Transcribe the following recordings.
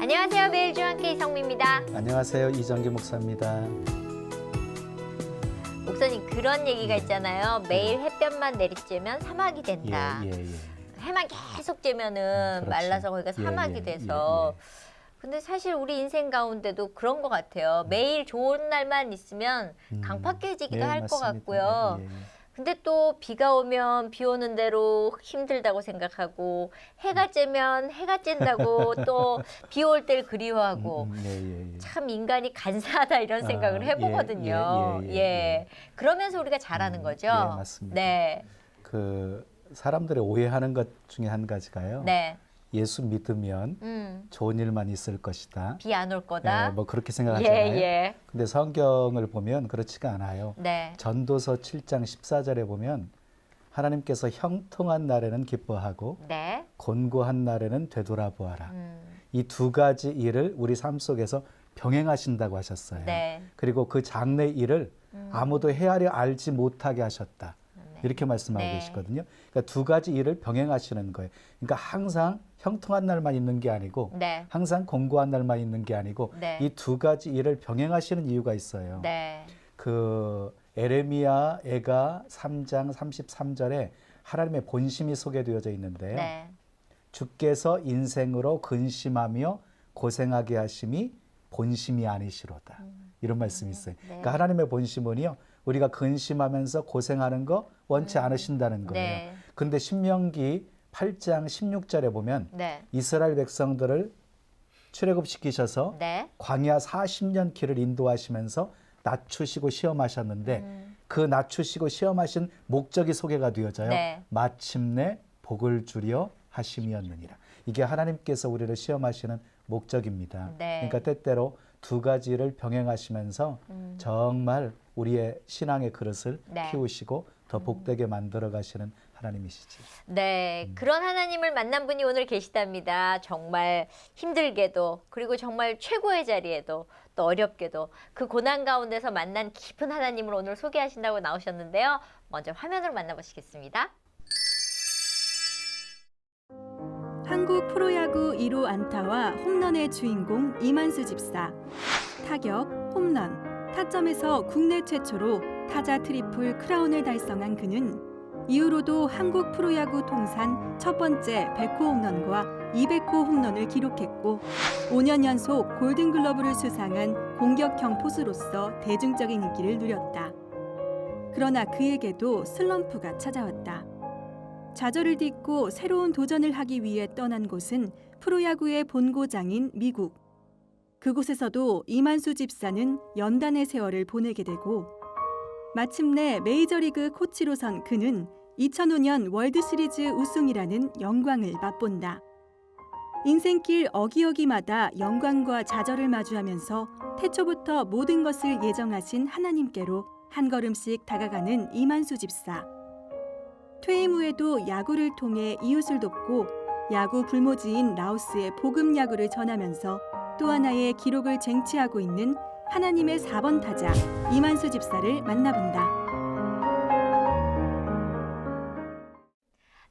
안녕하세요. 매일 중앙교회 이성미입니다. 안녕하세요. 이정기 목사입니다. 목사님, 그런 얘기가 있잖아요. 매일 햇볕만 내리쬐면 사막이 된다. 예. 해만 계속 쬐면은 그렇죠. 말라서 거기가 사막이 돼서. 근데 사실 우리 인생 가운데도 그런 것 같아요. 매일 좋은 날만 있으면 강팍 깨지기도 할 것 같고요. 근데 또 비가 오면 비 오는 대로 힘들다고 생각하고, 해가 쬐면 해가 쬐다고 또 비 올 때를 그리워하고, 참 인간이 간사하다 이런 생각을 해보거든요. 그러면서 우리가 잘하는 거죠. 맞습니다. 네. 그 사람들이 오해하는 것 중에 한 가지가요. 네. 예수 믿으면 좋은 일만 있을 것이다. 비 안 올 거다. 뭐 그렇게 생각하잖아요. 예. 근데 성경을 보면 그렇지가 않아요. 네. 전도서 7장 14절에 보면 하나님께서 형통한 날에는 기뻐하고 네. 곤고한 날에는 되돌아보아라. 이 두 가지 일을 우리 삶 속에서 병행하신다고 하셨어요. 네. 그리고 그 장래 일을 아무도 헤아려 알지 못하게 하셨다. 이렇게 말씀하고 계시거든요. 그러니까 두 가지 일을 병행하시는 거예요. 그러니까 항상 형통한 날만 있는 게 아니고 네. 항상 공고한 날만 있는 게 아니고 네. 이 두 가지 일을 병행하시는 이유가 있어요. 네. 그 에레미야 애가 3장 33절에 하나님의 본심이 소개되어져 있는데요. 네. 주께서 인생으로 근심하며 고생하게 하심이 본심이 아니시로다. 이런 말씀이 있어요. 네. 그러니까 하나님의 본심은요. 우리가 근심하면서 고생하는 거 원치 않으신다는 거예요. 네. 근데 신명기 8장 16절에 보면 네. 이스라엘 백성들을 출애굽시키셔서 네. 광야 40년 길을 인도하시면서 낮추시고 시험하셨는데 그 낮추시고 시험하신 목적이 소개가 되어져요. 네. 마침내 복을 주려 하심이었느니라. 이게 하나님께서 우리를 시험하시는 목적입니다. 네. 그러니까 때때로 두 가지를 병행하시면서 정말 우리의 신앙의 그릇을 네. 키우시고 더 복되게 만들어 가시는 하나님이시지. 네, 그런 하나님을 만난 분이 오늘 계시답니다. 정말 힘들게도, 그리고 정말 최고의 자리에도, 또 어렵게도 그 고난 가운데서 만난 깊은 하나님을 오늘 소개하신다고 나오셨는데요. 먼저 화면으로 만나보시겠습니다. 한국 프로야구 1호 안타와 홈런의 주인공 이만수 집사. 타격, 홈런, 타점에서 국내 최초로 타자 트리플 크라운을 달성한 그는 이후로도 한국 프로야구 통산 첫 번째 100호 홈런과 200호 홈런을 기록했고 5년 연속 골든글러브를 수상한 공격형 포수로서 대중적인 인기를 누렸다. 그러나 그에게도 슬럼프가 찾아왔다. 좌절을 딛고 새로운 도전을 하기 위해 떠난 곳은 프로야구의 본고장인 미국. 그곳에서도 이만수 집사는 연단의 세월을 보내게 되고 마침내 메이저리그 코치로 선 그는 2005년 월드시리즈 우승이라는 영광을 맛본다. 인생길 어기어기마다 영광과 좌절을 마주하면서 태초부터 모든 것을 예정하신 하나님께로 한 걸음씩 다가가는 이만수 집사. 퇴임 후에도 야구를 통해 이웃을 돕고 야구 불모지인 라오스의 복음 야구를 전하면서 또 하나의 기록을 쟁취하고 있는 하나님의 4번 타자 이만수 집사를 만나본다.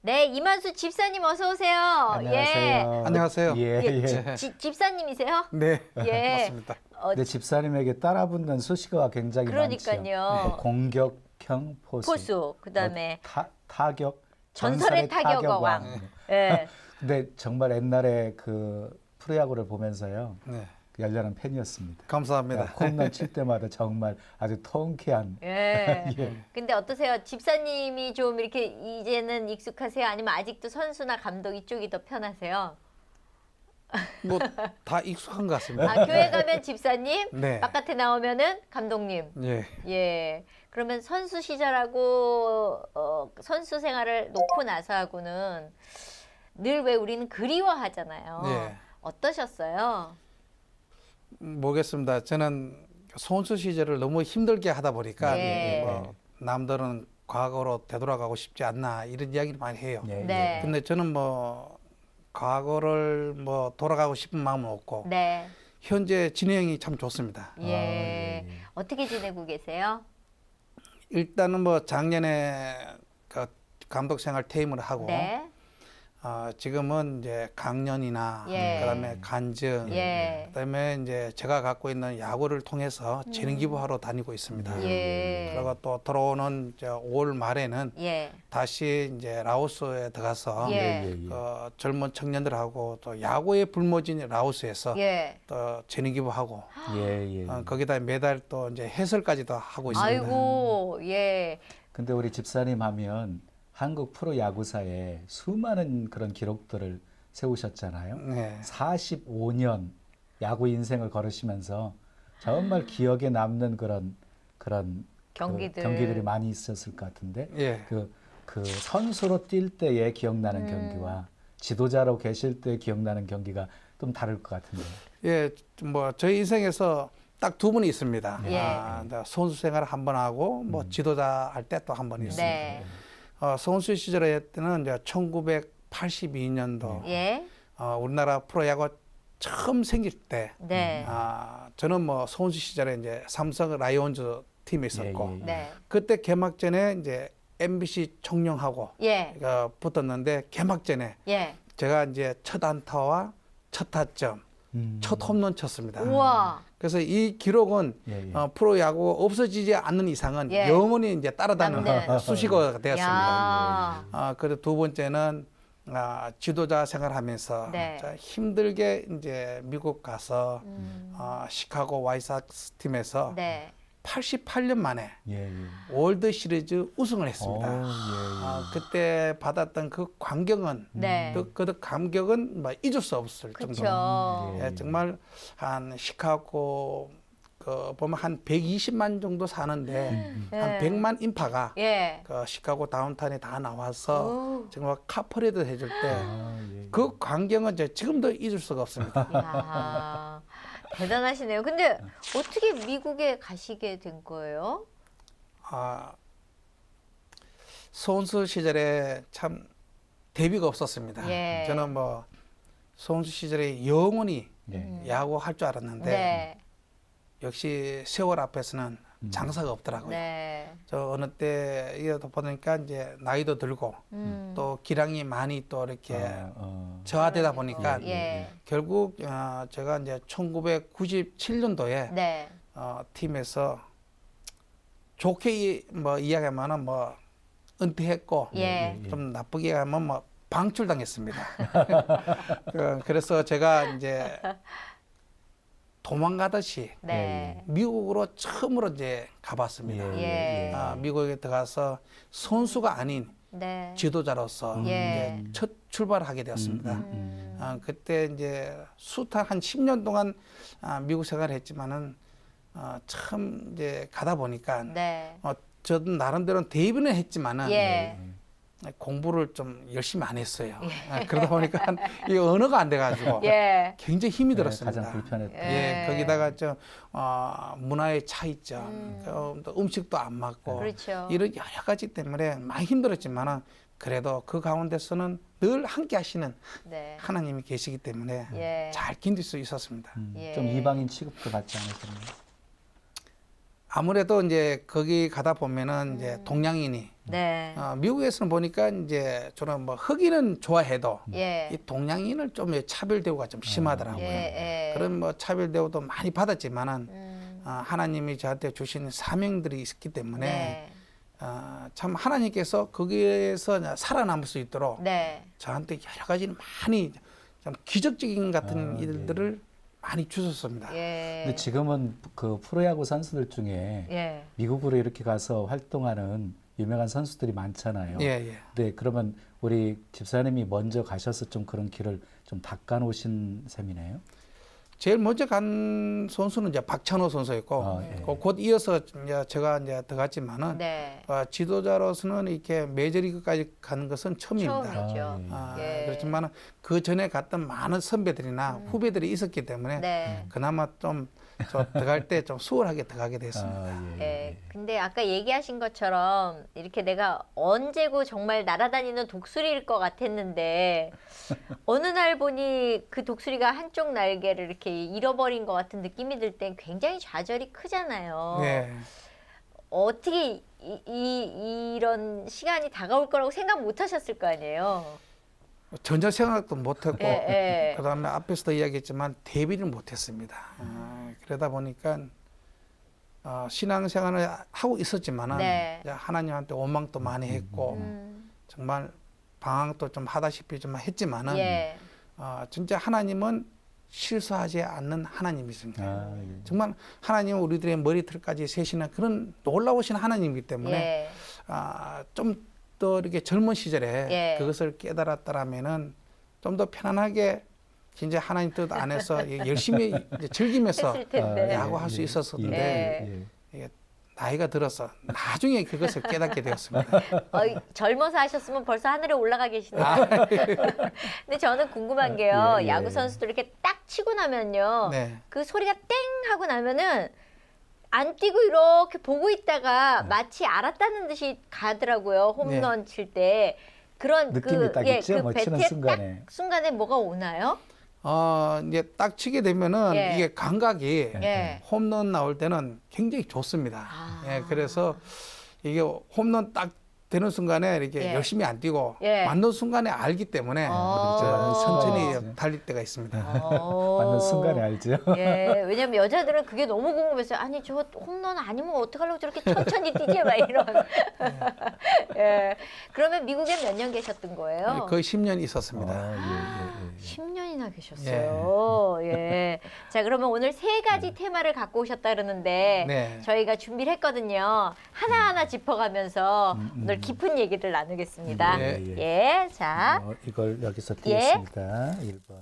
네, 이만수 집사님 어서 오세요. 안녕하세요. 안녕하세요. 집사님이세요? 네, 예. 맞습니다. 근데 집사님에게 따라붙는 수식어가 굉장히 그러니까요. 많죠. 뭐 공격형 포수, 그다음에 타격, 전설의 타격왕. 예. 근데 정말 옛날에 그 프로야구를 보면서요. 네, 열렬한 팬이었습니다. 감사합니다. 홈런 칠 때마다 정말 아주 통쾌한. 예. 예. 근데 어떠세요? 집사님이 좀 이렇게 이제는 익숙하세요? 아니면 아직도 선수나 감독 이쪽이 더 편하세요? 뭐 다 익숙한 것 같습니다. 아, 교회 가면 집사님, 네. 바깥에 나오면은 감독님. 예, 예. 그러면 선수 시절하고 선수 생활을 놓고 나서하고는 늘 왜 우리는 그리워하잖아요. 예. 어떠셨어요? 모르겠습니다. 저는 선수 시절을 너무 힘들게 하다 보니까 예. 뭐 남들은 과거로 되돌아가고 싶지 않나 이런 이야기를 많이 해요. 예, 네. 근데 저는 뭐 과거를 뭐 돌아가고 싶은 마음은 없고 네. 현재 진행이 참 좋습니다. 예. 어떻게 지내고 계세요? 일단은 뭐 작년에 그 감독 생활 퇴임을 하고 네. 지금은 이제 강연이나 예. 그다음에 간증, 예. 그다음에 이제 제가 갖고 있는 야구를 통해서 재능 기부하러 다니고 있습니다. 예. 그리고 또 들어오는 이제 5월 말에는 예. 다시 이제 라오스에 들어가서 예. 젊은 청년들하고 또 야구에 불모진 라오스에서 예. 또 재능 기부하고 예. 거기다 매달 또 이제 해설까지도 하고 있습니다. 아이고, 예. 근데 우리 집사님 하면 한국 프로야구사에 수많은 그런 기록들을 세우셨잖아요. 네. 45년 야구 인생을 걸으시면서 정말 기억에 남는 그런 경기들이 많이 있었을 것 같은데 예. 그 선수로 뛸 때에 기억나는 경기와 지도자로 계실 때 기억나는 경기가 좀 다를 것 같은데. 예, 뭐 저희 인생에서 딱 두 분이 있습니다. 예. 선수 생활을 한 번 하고 뭐 지도자 할 때 또 한 번 있습니다. 네. 선수 시절에 때는 이제 1982년도 예. 우리나라 프로야구 처음 생길 때, 네. 저는 뭐 선수 시절에 이제 삼성 라이온즈 팀에 있었고, 네. 그때 개막전에 이제 MBC 청룡하고 예. 붙었는데 개막전에 예. 제가 이제 첫 안타와 첫 타점, 첫 홈런 쳤습니다. 우와. 그래서 이 기록은 프로야구 없어지지 않는 이상은 예. 영원히 이제 따라다니는 남는. 수식어가 되었습니다. 야. 그리고 두 번째는 지도자 생활하면서 네. 힘들게 이제 미국 가서 시카고 와이삭스 팀에서 네. 88년 만에 예. 월드 시리즈 우승을 했습니다. 그때 받았던 그 광경은 네. 그 감격은 뭐 잊을 수 없을 정도로 그렇죠. 예, 정말 한 시카고 보면 한 120만 정도 사는데 한 100만 인파가 예. 그 시카고 다운타운에 다 나와서 오. 정말 카퍼레이드 해줄 때 그 광경은 이제 지금도 잊을 수가 없습니다. 야, 대단하시네요. 근데 어떻게 미국에 가시게 된 거예요? 선수 시절에 참 대비가 없었습니다. 예. 저는 뭐 선수 시절에 영원히 야구 할 줄 알았는데 네. 역시 세월 앞에서는 장사가 없더라고요. 네. 저 어느 때 이어도 보니까 이제 나이도 들고 또 기량이 많이 또 이렇게 저하되다 보니까 예. 결국 제가 이제 1997년도에 네. 팀에서 좋게 뭐 이야기하면은 뭐 은퇴했고 예. 좀 나쁘게 하면 뭐 방출당했습니다. 그래서 제가 이제 도망가듯이 네. 미국으로 처음으로 이제 가봤습니다. 예. 미국에 들어가서 선수가 아닌 네. 지도자로서 예. 이제 첫 출발을 하게 되었습니다. 그때 이제 숱한 한 10년 동안 미국 생활을 했지만은 참 이제 가다 보니까 네. 저도 나름대로는 대비는 했지만은 예. 공부를 좀 열심히 안 했어요. 그러다 보니까 이 언어가 안 돼가지고 예. 굉장히 힘이 들었습니다. 가장 불편했다. 예. 거기다가 좀 문화의 차이점, 또 음식도 안 맞고 그렇죠. 이런 여러 가지 때문에 많이 힘들었지만은 그래도 그 가운데서는 늘 함께 하시는 네. 하나님이 계시기 때문에 예. 잘 견딜 수 있었습니다. 예. 좀 이방인 취급도 받지 않으셨나요? 아무래도 이제 거기 가다 보면은 이제 동양인이 네. 미국에서는 보니까 이제 저는 뭐 흑인은 좋아해도 예. 이 동양인을 좀 차별 대우가 좀 심하더라고요. 예. 예. 그런 뭐 차별 대우도 많이 받았지만은 하나님이 저한테 주신 사명들이 있기 때문에 네. 참 하나님께서 거기에서 살아남을 수 있도록 네. 저한테 여러 가지 많이 좀 기적적인 같은 일들을 많이 주셨습니다. 예. 근데 지금은 그 프로야구 선수들 중에 예. 미국으로 이렇게 가서 활동하는 유명한 선수들이 많잖아요. 예. 네, 그러면 우리 집사님이 먼저 가셔서 좀 그런 길을 좀 닦아 놓으신 셈이네요. 제일 먼저 간 선수는 이제 박찬호 선수였고 곧 이어서 이제 제가 이제 들어갔지만은 네. 지도자로서는 이렇게 메이저리그까지 가는 것은 처음입니다. 처음이죠. 예. 그렇지만 그 전에 갔던 많은 선배들이나 후배들이 있었기 때문에 네. 그나마 좀 들어갈 때 좀 수월하게 들어가게 됐습니다. 예. 근데 아까 얘기하신 것처럼 이렇게 내가 언제고 정말 날아다니는 독수리일 것 같았는데 어느 날 보니 그 독수리가 한쪽 날개를 이렇게 잃어버린 것 같은 느낌이 들 땐 굉장히 좌절이 크잖아요. 네. 어떻게 이런 시간이 다가올 거라고 생각 못 하셨을 거 아니에요. 전혀 생각도 못했고 예. 그다음에 앞에서도 이야기했지만 대비를 못했습니다. 그러다 보니까 신앙생활을 하고 있었지만은 네. 이제 하나님한테 원망도 많이 했고 정말 방황도 좀 하다시피 좀 했지만은 예. 진짜 하나님은 실수하지 않는 하나님이십니다. 예. 정말 하나님은 우리들의 머리털까지 세시는 그런 놀라우신 하나님이기 때문에 예. 좀 더 이렇게 젊은 시절에 예. 그것을 깨달았더라면은 좀 더 편안하게 진짜 하나님 뜻 안에서 열심히 이제 즐기면서 했을 텐데. 야구할 수 있었었는데 이게 나이가 들어서 나중에 그것을 깨닫게 되었습니다. 젊어서 하셨으면 벌써 하늘에 올라가 계시네요. 근데 저는 궁금한 게요. 예. 야구 선수들 이렇게 딱 치고 나면요. 네. 그 소리가 땡 하고 나면은 안 뛰고 이렇게 보고 있다가 마치 알았다는 듯이 가더라고요. 홈런 칠 때. 그런 느낌이 딱 있죠? 뭐 치는 배트에 순간에. 딱 순간에 뭐가 오나요? 이제 딱 치게 되면은 예. 이게 감각이 예. 홈런 나올 때는 굉장히 좋습니다. 예, 그래서 이게 홈런 딱 되는 순간에 이렇게 예. 열심히 안 뛰고 예. 맞는 순간에 알기 때문에 그렇죠. 천천히 달릴 때가 있습니다. 맞는 순간에 알죠. 예, 왜냐면 여자들은 그게 너무 궁금했어요. 아니 저 홈런 아니면 어떡하려고 저렇게 천천히 뛰지 막 이런. 예. 그러면 미국에 몇 년 계셨던 거예요? 거의 10년 있었습니다. 10년이나 계셨어요. 예. 자, 그러면 오늘 세 가지 테마를 갖고 오셨다 그러는데 네. 저희가 준비를 했거든요. 하나하나 짚어가면서 오늘 깊은 얘기를 나누겠습니다. 예, 예. 자, 이걸 여기서 예. 띄겠습니다. 1번.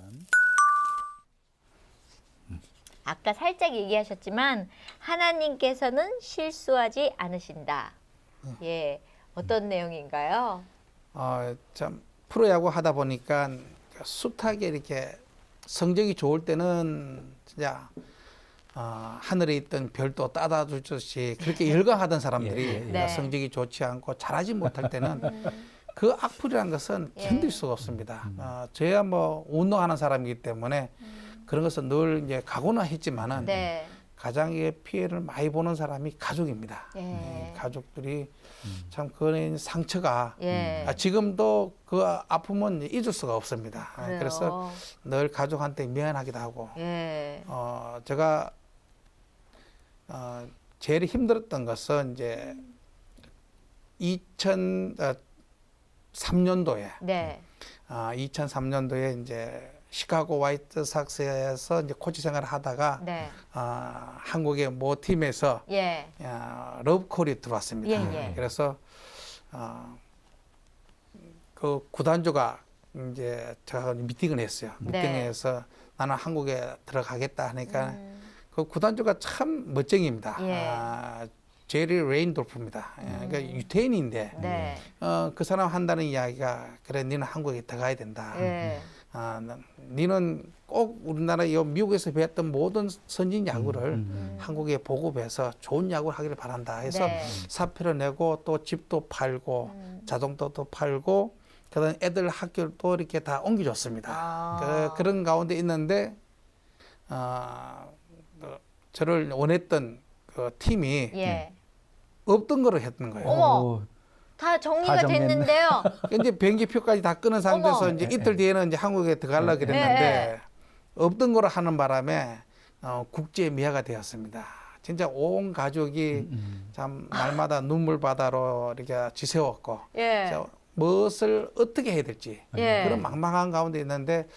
아까 살짝 얘기하셨지만 하나님께서는 실수하지 않으신다. 예. 어떤 내용인가요? 참 프로야구 하다 보니까 숱하게 이렇게 성적이 좋을 때는 진짜 하늘에 있던 별도 따다 주듯이 그렇게 열광하던 사람들이 네. 성적이 좋지 않고 잘하지 못할 때는 그 악플이라는 것은 견딜 수가 없습니다. 저야 뭐 운동하는 사람이기 때문에 그런 것은 늘 이제 각오는 했지만은 네. 가장 피해를 많이 보는 사람이 가족입니다. 예. 가족들이 참 그런 상처가 예. 지금도 그 아픔은 잊을 수가 없습니다. 그래요. 그래서 늘 가족한테 미안하기도 하고 예. 제가 제일 힘들었던 것은 이제 2003년도에 네. 2003년도에 이제 시카고 화이트삭스에서 이제 코치 생활을 하다가 네. 한국의 모 팀에서 예. 러브콜이 들어왔습니다. 예, 예. 그래서 그 구단주가 이제 제가 미팅을 했어요. 네. 미팅에서 나는 한국에 들어가겠다 하니까 그 구단주가 참 멋쟁이입니다. 예. 제리 레인돌프입니다. 그러니까 유태인인데 네. 그 사람 한다는 이야기가 그래 니는 한국에 들어가야 된다. 예. 니는 꼭 우리나라 미국에서 배웠던 모든 선진 야구를 한국에 보급해서 좋은 야구를 하기를 바란다 해서 네. 사표를 내고 또 집도 팔고 자동차도 팔고 그다음 애들 학교를 또 이렇게 다 옮겨줬습니다. 그런 가운데 있는데 저를 원했던 그 팀이 예. 없던 거를 했던 거예요. 어머. 다 정리가 다 정리했네. 됐는데요. 이제 비행기표까지 다 끊은 상태에서 어머. 이제 이틀 뒤에는 이제 한국에 들어가려고 그랬는데 없던 거를 하는 바람에 국제 미아가 되었습니다. 진짜 온 가족이 참 날마다 눈물 바다로 이렇게 지새웠고 예. 무엇을 어떻게 해야 될지 예. 그런 막막한 가운데 있는데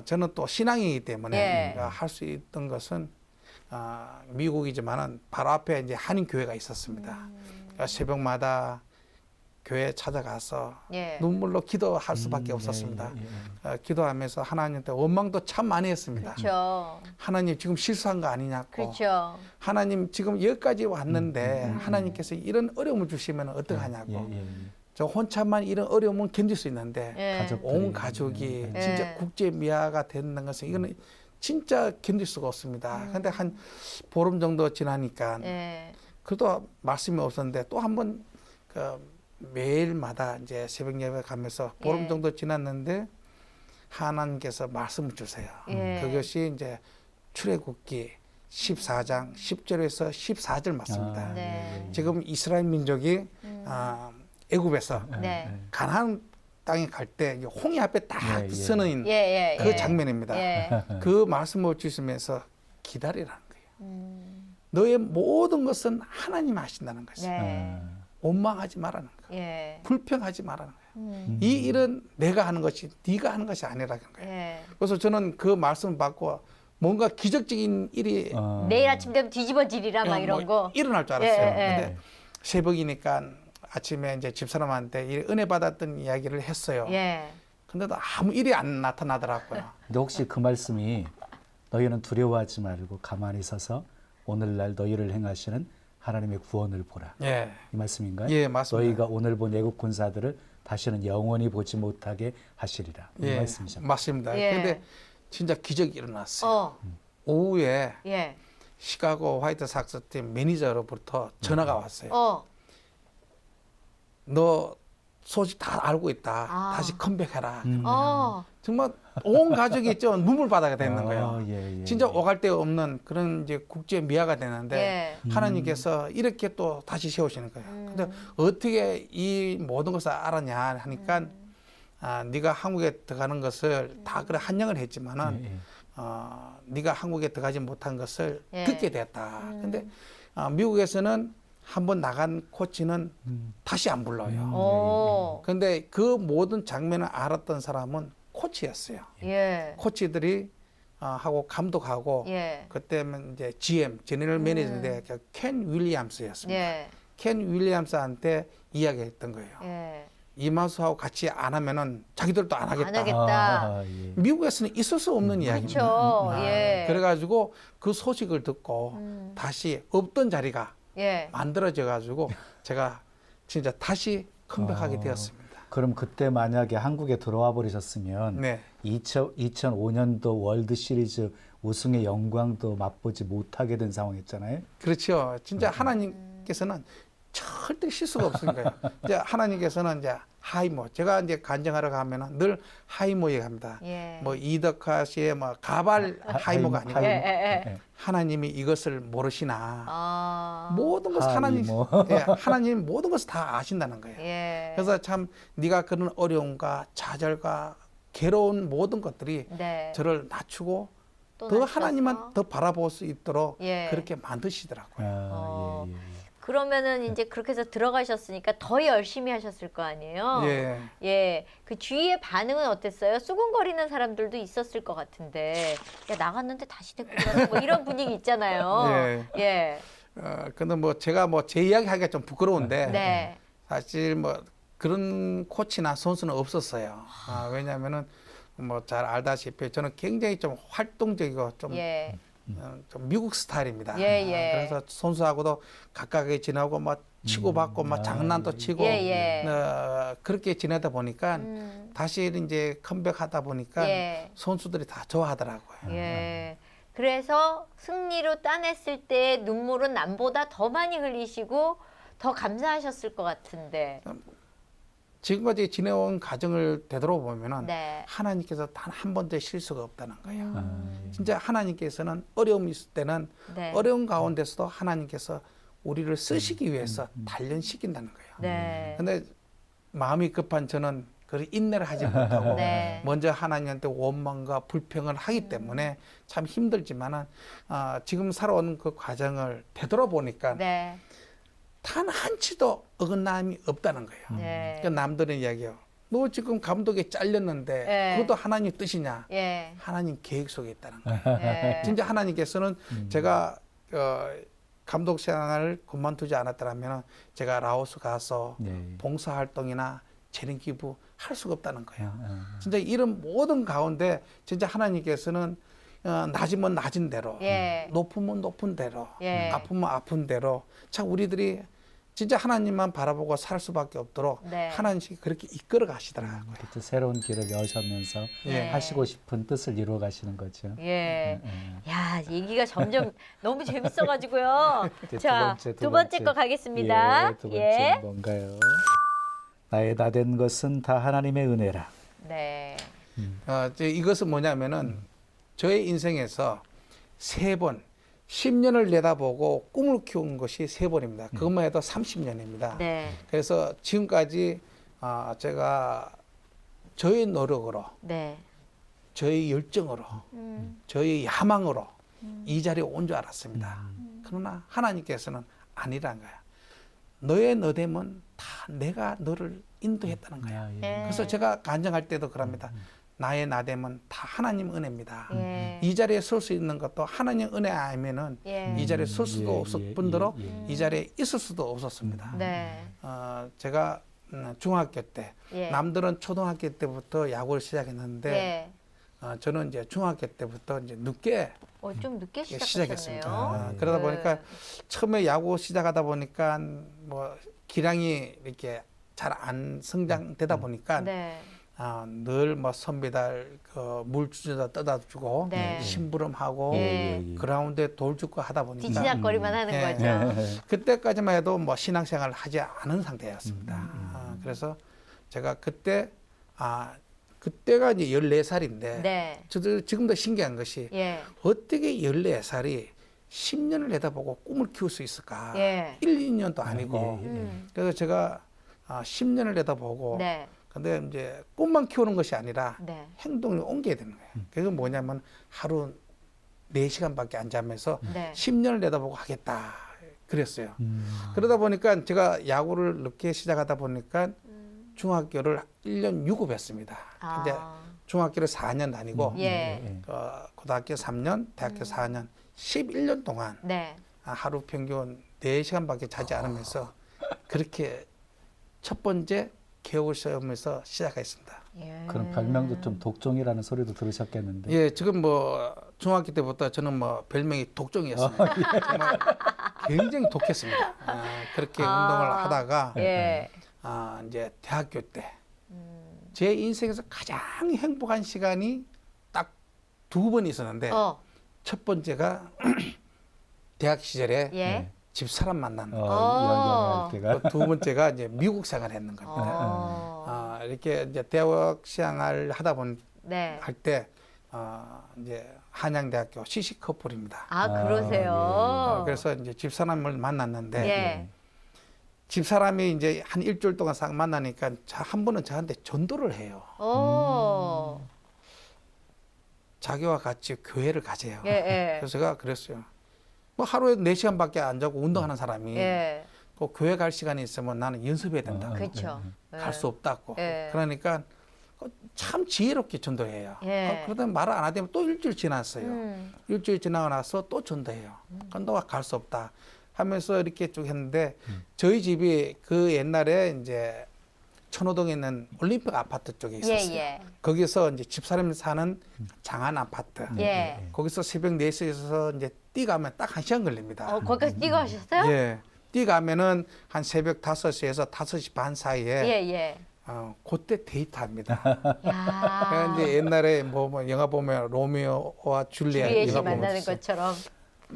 저는 또 신앙이기 때문에 예. 할 수 있던 것은 미국이지만은 바로 앞에 이제 한인 교회가 있었습니다. 그러니까 새벽마다 교회 찾아가서 예. 눈물로 기도할 수밖에 없었습니다. 기도하면서 하나님한테 원망도 참 많이 했습니다. 그렇죠. 하나님 지금 실수한 거 아니냐고. 그렇죠. 하나님 지금 여기까지 왔는데 하나님께서 이런 어려움을 주시면 어떡하냐고. 저 혼자만 이런 어려움은 견딜 수 있는데 예. 온 가족이 예. 진짜 국제 미아가 되는 것은 이거는 진짜 견딜 수가 없습니다. 그런데 한 보름 정도 지나니까 예. 그래도 말씀이 없었는데 또 한 번 매일마다 이제 새벽 예배 가면서 보름 예. 정도 지났는데 하나님께서 말씀을 주세요. 예. 그것이 이제 출애굽기 14장 10절에서 14절 맞습니다. 네. 지금 이스라엘 민족이 애굽에서 네. 가나안 땅에 갈 때 홍해 앞에 딱 예, 예. 서는 예, 예, 그 예. 장면입니다. 예. 그 말씀을 주시면서 기다리라는 거예요. 너의 모든 것은 하나님 하신다는 것이에요. 네. 원망하지 말라는 거예요. 예. 불평하지 말라는 거예요. 이 일은 내가 하는 것이 네가 하는 것이 아니라는 거예요. 예. 그래서 저는 그 말씀을 받고 뭔가 기적적인 일이 내일 아침 되면 뒤집어지리라 막 이런 거. 일어날 줄 알았어요. 예, 예. 근데 새벽이니까 아침에 이제 집사람한테 이 은혜 받았던 이야기를 했어요. 예. 근데도 아무 일이 안 나타나더라고요. 근데 혹시 그 말씀이 너희는 두려워하지 말고 가만히 서서 오늘날 너희를 행하시는 하나님의 구원을 보라. 예. 이 말씀인가요? 예, 맞습니다. 너희가 오늘 본 애국 군사들을 다시는 영원히 보지 못하게 하시리라. 이 예, 말씀이죠. 맞습니다. 예. 근데 진짜 기적이 일어났어요. 어. 오후에 예. 시카고 화이트삭스 팀 매니저로부터 전화가 왔어요. 어. 너 소식 다 알고 있다. 아. 다시 컴백해라. 어. 정말 온 가족이 있죠. 눈물 바다가 되는 아, 거예요. 예, 예, 진짜 예. 오갈 데 없는 그런 이제 국제 미아가 되는데 예. 하나님께서 이렇게 또 다시 세우시는 거예요. 근데 어떻게 이 모든 것을 알았냐 하니까 네가 한국에 들어가는 것을 다 그래 한영을 했지만은 예, 예. 네가 한국에 들어가지 못한 것을 예. 듣게 됐다. 근데 미국에서는 한번 나간 코치는 다시 안 불러요. 오. 근데 그 모든 장면을 알았던 사람은 코치였어요. 예. 코치들이 하고 감독하고 예. 그때는 이제 GM 제너럴 매니저인데 켄 윌리엄스였습니다. 예. 켄 윌리엄스한테 이야기했던 거예요. 예. 이마수하고 같이 안 하면은 자기들도 안 하겠다. 안 하겠다. 아, 예. 미국에서는 있을 수 없는 이야기입니다. 그렇죠. 예. 그래가지고 그 소식을 듣고 다시 없던 자리가 예. 만들어져 가지고 제가 진짜 다시 컴백하게 되었습니다. 그럼 그때 만약에 한국에 들어와 버리셨으면 네. 2005년도 월드 시리즈 우승의 영광도 맛보지 못하게 된 상황이었잖아요. 그렇죠. 진짜 하나님께서는 절대 실수가 없는 거예요. 이제 하나님께서는 이제 하이모, 제가 이제 간증하러 가면은 늘 하이모에 갑니다. 예. 뭐 이덕화 씨의 뭐 가발 하이모가 아니고 예, 예, 예. 하나님이 이것을 모르시나. 아. 모든 것을 하이모. 하나님 모든 것을 다 아신다는 거예요. 예. 그래서 참 네가 그런 어려움과 좌절과 괴로운 모든 것들이 네. 저를 낮추고 또 더 낮춰서. 하나님만 더 바라볼 수 있도록 예. 그렇게 만드시더라고요. 어. 예, 예, 예. 그러면은 이제 그렇게 해서 들어가셨으니까 더 열심히 하셨을 거 아니에요? 예. 예. 그 주위의 반응은 어땠어요? 수군거리는 사람들도 있었을 것 같은데, 야, 나갔는데 다시 데리고 가서 뭐 이런 분위기 있잖아요. 예. 예. 근데 뭐 제가 뭐 제 이야기 하기가 좀 부끄러운데 네. 사실 뭐 그런 코치나 선수는 없었어요. 왜냐하면은 뭐 잘 알다시피 저는 굉장히 좀 활동적이고 좀 예. 좀 미국 스타일입니다. 예, 예. 그래서 선수하고도 가깝게 지내고 막 치고받고 막 장난도 치고 예, 예. 그렇게 지내다 보니까 다시 이제 컴백하다 보니까 예. 선수들이 다 좋아하더라고요. 예. 그래서 승리로 따냈을 때 눈물은 남보다 더 많이 흘리시고 더 감사하셨을 것 같은데. 지금까지 지내온 과정을 되돌아보면은 네. 하나님께서 단 한 번도 실수가 없다는 거예요. 아, 진짜 하나님께서는 어려움이 있을 때는 네. 어려운 가운데서도 하나님께서 우리를 쓰시기 위해서 단련시킨다는 거예요. 네. 근데 마음이 급한 저는 그 인내를 하지 못하고 네. 먼저 하나님한테 원망과 불평을 하기 때문에 참 힘들지만은 지금 살아온 그 과정을 되돌아보니까 네. 단 한치도 어긋남이 없다는 거예요. 네. 그러니까 남들은 이야기해요. 너 지금 감독에 잘렸는데 네. 그것도 하나님 뜻이냐? 예. 하나님 계획 속에 있다는 거예요. 예. 진짜 하나님께서는 제가 감독 생활을 그만두지 않았더라면 제가 라오스 가서 네. 봉사활동이나 재능 기부 할 수가 없다는 거예요. 아, 진짜 이런 모든 가운데 진짜 하나님께서는 낮으면 낮은 대로, 예. 높으면 높은 대로, 예. 아프면 아픈 대로, 참 우리들이 진짜 하나님만 바라보고 살 수밖에 없도록 네. 하나님이 그렇게 이끌어 가시더라고요. 또 새로운 길을 여시면서 예. 하시고 싶은 뜻을 이루어 가시는 거죠. 예. 야, 얘기가 점점 너무 재밌어가지고요. 이제 자, 두 번째 거 가겠습니다. 예, 두 번째는 뭔가요? 나의 다 된 것은 다 하나님의 은혜라. 네. 이것은 뭐냐면은 저의 인생에서 3번, 10년을 내다보고 꿈을 키운 것이 3번입니다. 그것만 해도 30년입니다. 네. 그래서 지금까지 제가 저의 노력으로, 네. 저의 열정으로, 저의 야망으로 이 자리에 온 줄 알았습니다. 그러나 하나님께서는 아니란 거야. 너의 너됨은 다 내가 너를 인도했다는 거야. 예. 그래서 제가 간증할 때도 그럽니다. 나의 나됨은 다 하나님 은혜입니다. 예. 이 자리에 설 수 있는 것도 하나님 은혜 아니면은 예. 이 자리에 설 수도 예, 없을 예, 뿐더러 예, 예. 이 자리에 있을 수도 없었습니다. 네. 제가 중학교 때 예. 남들은 초등학교 때부터 야구를 시작했는데 예. 저는 이제 중학교 때부터 이제 늦게 좀 늦게 시작했습니다. 시작하셨네요. 그러다 네. 보니까 처음에 야구 시작하다 보니까 뭐 기량이 이렇게 잘 안 성장되다 보니까 네. 늘 뭐 선배들 물 주저다 떠다 주고 네. 심부름하고 예. 그라운드에 돌 줍고 하다 보니까 뒤치다거리만 하는 예. 거죠. 그때까지만 해도 뭐 신앙생활을 하지 않은 상태였습니다. 그래서 제가 그때가 이제 14살인데 네. 저도 지금도 신기한 것이 예. 어떻게 14살이 10년을 내다보고 꿈을 키울 수 있을까? 예. 1, 2년도 아니고. 그래서 제가 10년을 내다보고 네. 근데 이제 꿈만 키우는 것이 아니라 네. 행동을 옮겨야 되는 거예요. 그게 뭐냐면 하루 4시간밖에 안 자면서 네. 10년을 내다보고 하겠다. 그랬어요. 그러다 보니까 제가 야구를 늦게 시작하다 보니까 중학교를 1년 유급했습니다. 이제 중학교를 4년 다니고 예. 고등학교 3년, 대학교 4년, 11년 동안 네. 하루 평균 4시간밖에 자지 않으면서 그렇게 첫 번째 개월 시험에서 시작했습니다. 예. 그런 별명도 좀 독종이라는 소리도 들으셨겠는데. 예, 지금 뭐 중학교 때부터 저는 뭐 별명이 독종이었습니다. 정말 굉장히 독했습니다. 그렇게 운동을 하다가 예. 이제 대학교 때 제 인생에서 가장 행복한 시간이 딱 2번 있었는데 첫 번째가 대학 시절에 예. 집사람 만난 거. 연애할 때가. 두 번째가 이제 미국 생활했는 겁니다. 이렇게 이제 대학 생활 하다 보니 네. 할 때 이제 한양대학교 시식 커플입니다. 그러세요. 그래서 이제 집사람을 만났는데 예. 집사람이 이제 한 일주일 동안 싹 만나니까 한 번은 저한테 전도를 해요. 자기와 같이 교회를 가세요. 예, 예. 그래서 제가 그랬어요. 뭐 하루에 4시간밖에 안 자고 운동하는 사람이 예. 꼭 교회 갈 시간이 있으면 나는 연습해야 된다. 그렇죠. 갈 수 없다고. 예. 그러니까 참 지혜롭게 전도해요. 예. 그러다 말을 안 하면 또 일주일 지났어요. 일주일 지나고 나서 또 전도해요. 그럼 너가 갈 수 없다 하면서 이렇게 쭉 했는데 저희 집이 그 옛날에 이제 천호동에 있는 올림픽 아파트 쪽에 있었어요. 예. 거기서 이제 집사람이 사는 장안 아파트. 예. 거기서 새벽 4시에서 이제 뛰가면 딱 1시간 걸립니다. 거기까지 뛰고 하셨어요? 예. 뛰가면은 한 새벽 5시에서 5시 반 사이에 예. 그때 데이트합니다. 야. 이제 옛날에 뭐 영화 보면 로미오와 줄리엣 주리엣이 이거 만나는 보면서 것처럼.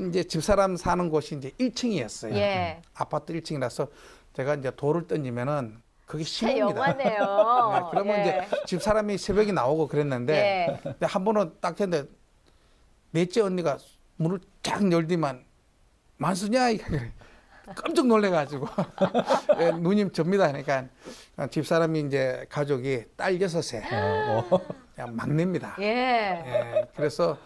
이제 집사람 사는 곳이 이제 1층이었어요. 예. 아파트 1층이라서 제가 이제 돌을 던지면은 그게 진짜 신호입니다. 영화네요. 그러면 이제 집사람이 새벽에 나오고 그랬는데 근데 한 번은 딱 했는데 넷째 언니가 문을 쫙 열더만 만수냐 이래. 깜짝 놀래가지고 예, 누님 접니다 하니까 집사람이 이제 가족이 딸 6에 그냥 막내입니다. 예. 그래서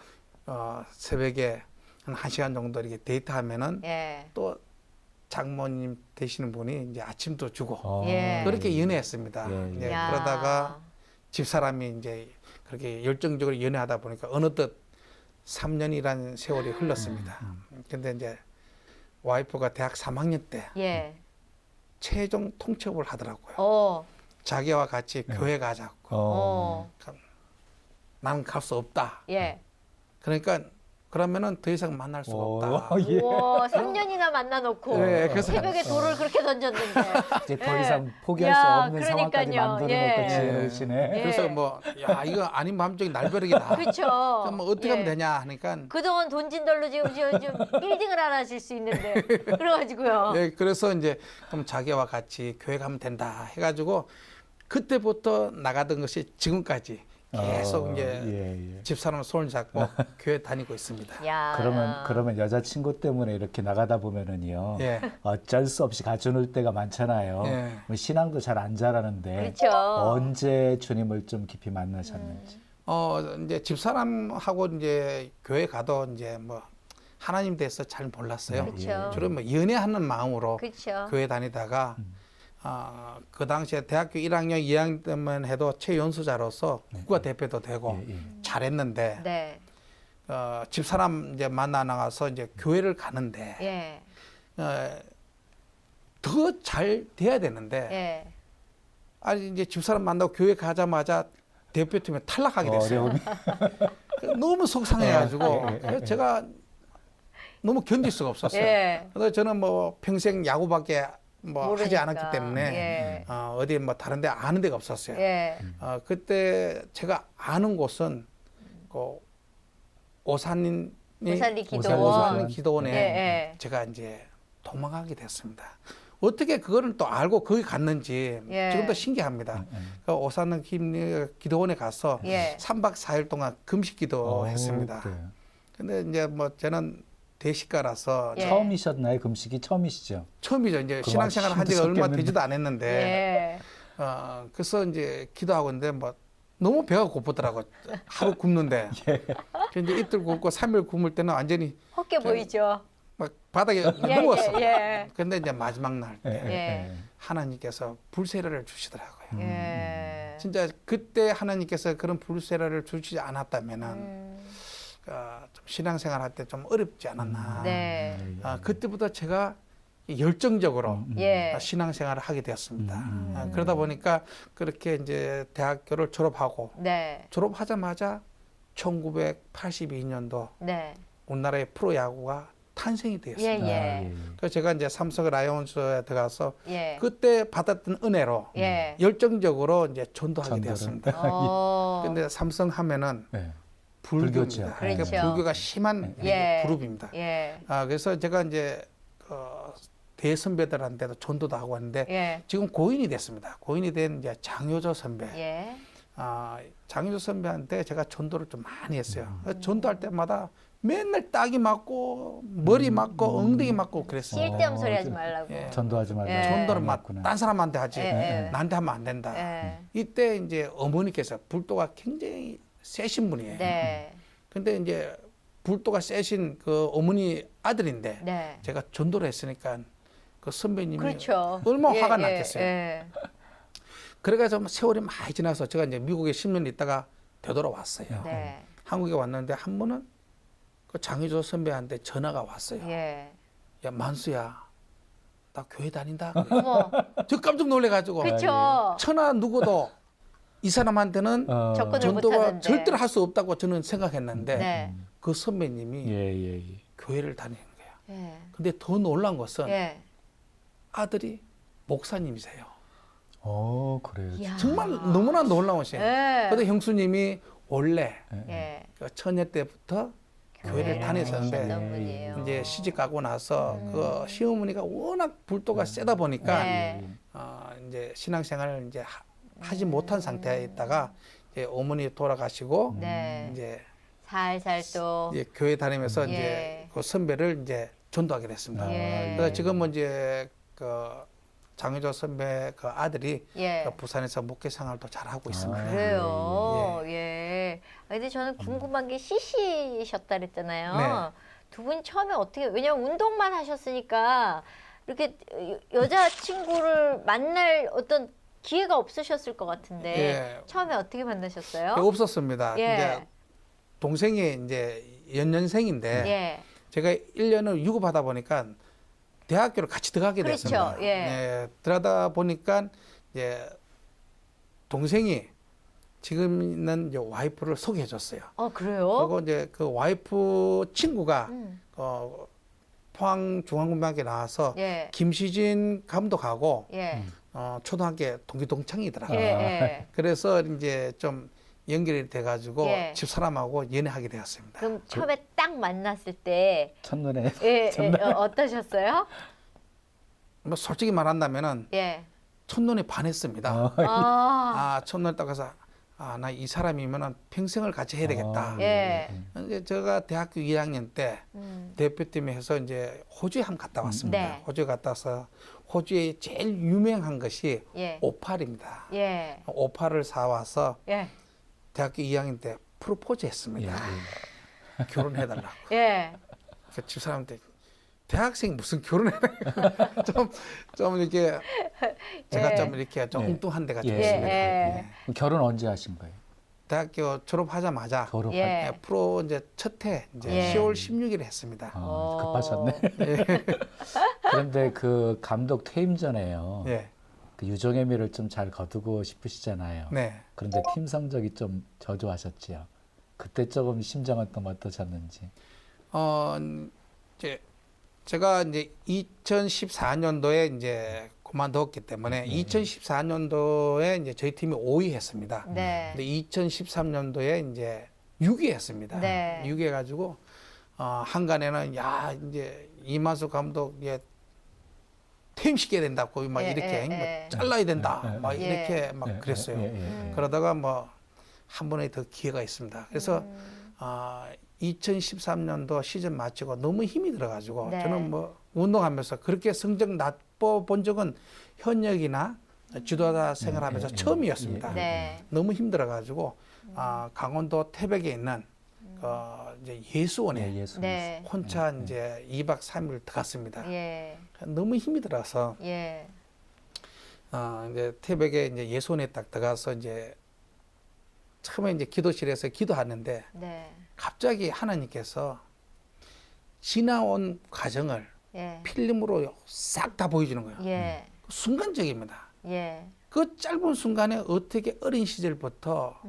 새벽에 한 1시간 정도 이렇게 데이트하면은 예. 또 장모님 되시는 분이 이제 아침도 주고 예. 그렇게 연애했습니다. 예. 야. 그러다가 집사람이 이제 그렇게 열정적으로 연애하다 보니까 어느덧 3년이라는 세월이 흘렀습니다. 근데 이제 와이프가 대학 3학년 때 예. 최종 통첩을 하더라고요. 자기와 같이 교회 가자고. 나는 갈 수 없다. 예. 그러니까 그러면은 더 이상 만날 수가 없다. 예. 우와, 3년이나 만나놓고 네, 그래서 새벽에 돌을 그렇게 던졌는데. 이제 더 이상 포기할 야, 수 없는 상황까지 그러니까요. 만드는 예. 것도 지혜로우시네. 예. 그래서 뭐 야 이거 아닌 마음적인 날벼락이다. 그렇죠. 그럼 뭐 어떻게 하면 되냐 하니까 그동안 돈 진 돌로 지금 빌딩을 하나 질 수 있는데 그래가지고요. 네, 그래서 이제 그럼 자기와 같이 교회 가면 된다 해가지고 그때부터 나가던 것이 지금까지 계속 이제 예, 예. 집사람 손을 잡고 교회 다니고 있습니다. 야. 그러면 여자친구 때문에 이렇게 나가다 보면은요. 예. 어쩔 수 없이 가져놓을 때가 많잖아요. 예. 뭐 신앙도 잘 안 자라는데 그렇죠. 언제 주님을 좀 깊이 만나셨는지. 이제 집사람하고 이제 교회 가도 이제 뭐 하나님 대해서 잘 몰랐어요. 그렇죠. 주로 뭐 연애하는 마음으로 그렇죠. 교회 다니다가 그 당시에 대학교 1학년, 2학년 때만 해도 최연소자로서 국가대표도 되고 예, 예. 잘했는데 네. 집사람 이제 만나 나가서 이제 교회를 가는데 예. 더 잘 돼야 되는데 예. 아니 이제 집사람 만나고 교회 가자마자 대표팀에 탈락하게 됐어요. 어려움이. 너무 속상해가지고 예. 그래서 제가 너무 견딜 수가 없었어요. 예. 그래서 저는 뭐 평생 야구밖에 뭐 하지 모르니까. 않았기 때문에 예. 어디 뭐 다른 데 아는 데가 없었어요. 예. 그때 제가 아는 곳은 그 오산리 기도원. 오산리 기도원에 예, 예. 제가 이제 도망가게 됐습니다. 어떻게 그거를 또 알고 거기 갔는지 예. 지금도 신기합니다. 그 오산리 기도원에 가서 예. 3박 4일 동안 금식 기도했습니다. 그래요. 근데 이제 뭐 저는 대식가라서 예. 처음이셨나요? 금식이 처음이시죠? 처음이죠. 이제 그거 신앙생활 한 지가 얼마 힘드셨겠는데. 되지도 않았는데 예. 그래서 이제 기도하고 있는데 뭐 너무 배가 고프더라고. 하루 굶는데. 그래서 이제 이틀 굶고 3일 굶을 때는 완전히 헛게 보이죠. 막 바닥에 예, 누웠어. 예, 근데 이제 마지막 날 때 예. 하나님께서 불세례를 주시더라고요. 예. 진짜 그때 하나님께서 그런 불세례를 주시지 않았다면은 좀 신앙생활 할 때 좀 어렵지 않았나. 네. 그때부터 제가 열정적으로 예. 신앙생활을 하게 되었습니다. 그러다 보니까 그렇게 이제 대학교를 졸업하고 네. 졸업하자마자 1982년도 네. 우리나라의 프로야구가 탄생이 되었습니다. 예, 예. 그래서 제가 이제 삼성 라이온즈에 들어가서 예. 그때 받았던 은혜로 예. 열정적으로 이제 전도하게 전도를. 되었습니다. 어. 근데 삼성 하면은 예. 불교입니다. 불교죠. 그러니까 그렇죠. 불교가 심한 예. 그룹입니다. 예. 그래서 제가 이제 대선배들한테도 전도도 하고 하는데 예. 지금 고인이 됐습니다. 고인이 된 이제 장효조 선배. 예. 장효조 선배한테 제가 전도를 좀 많이 했어요. 전도할 때마다 맨날 딱이 맞고 머리 맞고 엉덩이 맞고 그랬어요. 쓸데없는 소리 하지 말라고. 예. 전도하지 말고. 예. 전도를 맞구나. 딴 사람한테 하지 예. 나한테 하면 안 된다. 예. 이때 이제 어머니께서 불도가 굉장히 세신 분이에요. 네. 근데 이제 불도가 세신 그 어머니 아들인데 네. 제가 전도를 했으니까 그 선배님이 그렇죠. 얼마나 예, 화가 예, 났겠어요. 예. 그래가지고 세월이 많이 지나서 제가 이제 미국에 10년 있다가 되돌아왔어요. 네. 한국에 왔는데 한 번은 그 장희조 선배한테 전화가 왔어요. 예. 야 만수야, 나 교회 다닌다. 어머. 저 깜짝 놀래가지고 그렇죠. 천하 누구도 이 사람한테는 접근을 전도가 못하는데. 절대로 할 수 없다고 저는 생각했는데 네. 그 선배님이 예. 교회를 다니는 거예요. 예. 근데 더 놀란 것은 예. 아들이 목사님이세요. 그래요. 이야. 정말 너무나 놀라우세요. 예. 근데 형수님이 원래 예. 그 처녀 때부터 교회를 다녔었는데 다니셨던 분이에요. 이제 시집 가고 나서 그 시어머니가 워낙 불도가 세다 보니까 네. 이제 신앙생활을 이제 하지 못한 상태에 있다가 이제 어머니 돌아가시고 네. 이제 살살 또. 이제 교회 다니면서 예. 이제 그 선배를 이제 전도하게 됐습니다. 예. 그래서 지금은 이제 그 장효조 선배 그 아들이 예. 그 부산에서 목회 생활도 잘 하고 있습니다. 그래요. 예. 근데 저는 궁금한 게 CC셨다 그랬잖아요. 네. 두 분 처음에 어떻게, 왜냐면 운동만 하셨으니까 이렇게 여자 친구를 만날 어떤 기회가 없으셨을 것 같은데 예. 처음에 어떻게 만나셨어요? 없었습니다. 예. 이제 동생이 이제 연년생인데 예. 제가 1년을 유급하다 보니까 대학교를 같이 들어가게 그렇죠. 됐습니다. 예. 들어가다 보니까 이제 동생이 지금 있는 이제 와이프를 소개해 줬어요. 그래요? 그리고 이제 그 와이프 친구가 음. 포항중앙고등학교 나와서 예. 김시진 감독하고 예. 초등학교 동기 동창이더라고요. 예. 예. 그래서 이제 좀 연결이 돼가지고 예. 집사람하고 연애하게 되었습니다. 그럼 처음에 딱 만났을 때 첫눈에 예, 어떠셨어요? 뭐 솔직히 말한다면은 예. 첫눈에 반했습니다. 아. 첫눈에 딱 가서 나 이 사람이면은 평생을 같이 해야 되겠다. 예. 이제 제가 대학교 2학년 때 대표팀에 해서 이제 호주에 한번 갔다 왔습니다. 네. 호주에 갔다 와서 호주에 제일 유명한 것이 예. 오팔입니다. 예. 오팔을 사와서 예. 대학교 2학년 때 프로포즈 했습니다. 결혼해달라고. 예. 그 집사람한테 대학생 무슨 결혼해달라고. 좀 이렇게 제가 예. 좀 이렇게 좀 예. 엉뚱한 데가 좀 예. 있습니다. 예. 그럼 결혼 언제 하신 거예요? 대학교 졸업하자마자 졸업할 예. 프로 이제 첫 해 이제 예. 10월 16일에 했습니다. 급하셨네. 그런데 그 감독 퇴임 전에요. 예. 그 유종의 미를 좀 잘 거두고 싶으시잖아요. 네. 그런데 팀 성적이 좀 저조하셨지요. 그때 조금 심정은 좀 어떠셨는지. 이제 제가 이제 2014년도에 이제 그만뒀기 때문에 2014년도에 이제 저희 팀이 5위 했습니다. 네. 근데 2013년도에 이제 6위 했습니다. 네. 6위 해가지고 한간에는 야 이제 이만수 감독 퇴임시켜야 된다고 막 예, 이렇게 예, 뭐 예. 잘라야 된다 막 예. 이렇게 막 그랬어요. 그러다가 뭐 한 번에 더 기회가 있습니다. 그래서 2013년도 시즌 마치고 너무 힘이 들어가지고 네. 저는 뭐 운동하면서 그렇게 성적 나빠 본 적은 현역이나 지도자 생활하면서 처음이었습니다. 네. 너무 힘들어가지고 강원도 태백에 있는 이제 예수원에 예수. 네. 혼자 이제 2박 3일 들어갔습니다. 예. 너무 힘이 들어서 예. 이제 태백에 이제 예수원에 딱 들어가서 이제 처음에 이제 기도실에서 기도하는데 네. 갑자기 하나님께서 지나온 과정을 예. 필름으로 싹 다 보여주는 거예요. 예. 순간적입니다. 예. 그 짧은 순간에 어떻게 어린 시절부터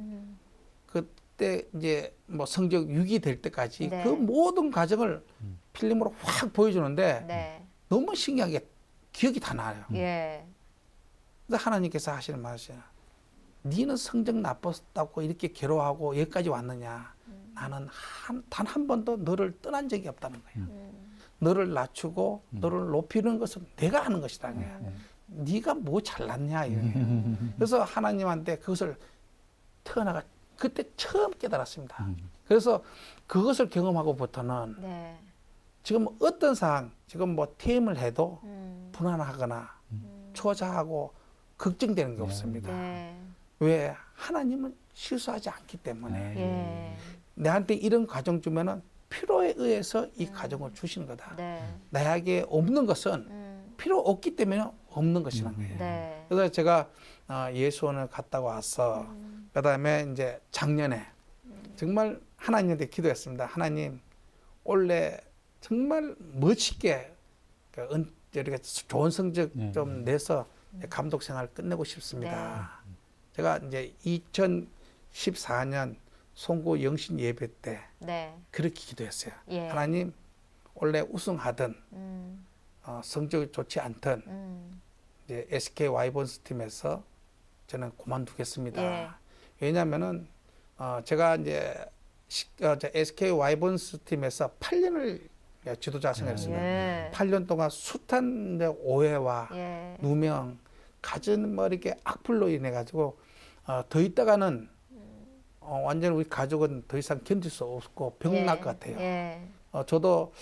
그때 이제 뭐 성적 6위 될 때까지 네. 그 모든 과정을 필름으로 확 보여주는데 네. 너무 신기하게 기억이 다 나요. 예. 그래서 하나님께서 하시는 말이에요. 니는 성적 나빴다고 이렇게 괴로워하고 여기까지 왔느냐. 나는 단 한 번도 너를 떠난 적이 없다는 거예요. 너를 낮추고 너를 높이는 것은 내가 하는 것이다. 네가 뭐 잘났냐. 이거예요. 그래서 하나님한테 그것을 태어나가 그때 처음 깨달았습니다. 그래서 그것을 경험하고부터는 네. 지금 어떤 상황, 지금 뭐 퇴임을 해도 불안하거나 초조하고 걱정되는 게 없습니다. 네. 왜? 하나님은 실수하지 않기 때문에 예. 내한테 이런 과정 주면은 필요에 의해서 이 과정을 주시는 거다. 네. 나에게 없는 것은 필요 없기 때문에 없는 것이라는 거예요. 네. 그래서 제가 예수원을 갔다 와서 그다음에 이제 작년에 정말 하나님한테 기도했습니다. 하나님 올해 정말 멋있게 이렇게 좋은 성적 좀 내서 감독 생활 끝내고 싶습니다. 제가 이제 2014년 송구 영신 예배 때 네. 그렇게 기도했어요. 예. 하나님 원래 우승하든 성적이 좋지 않든 이제 SK 와이번스 팀에서 저는 그만두겠습니다. 예. 왜냐하면은 제가 이제 SK 와이번스 팀에서 8년을 지도자 생활했습니다. 예. 8년 동안 숱한 오해와 예. 누명, 갖은 뭐 이렇게 악플로 인해 가지고 더 있다가는 완전 우리 가족은 더 이상 견딜 수 없고 병 날 것 같아요. 예. 저도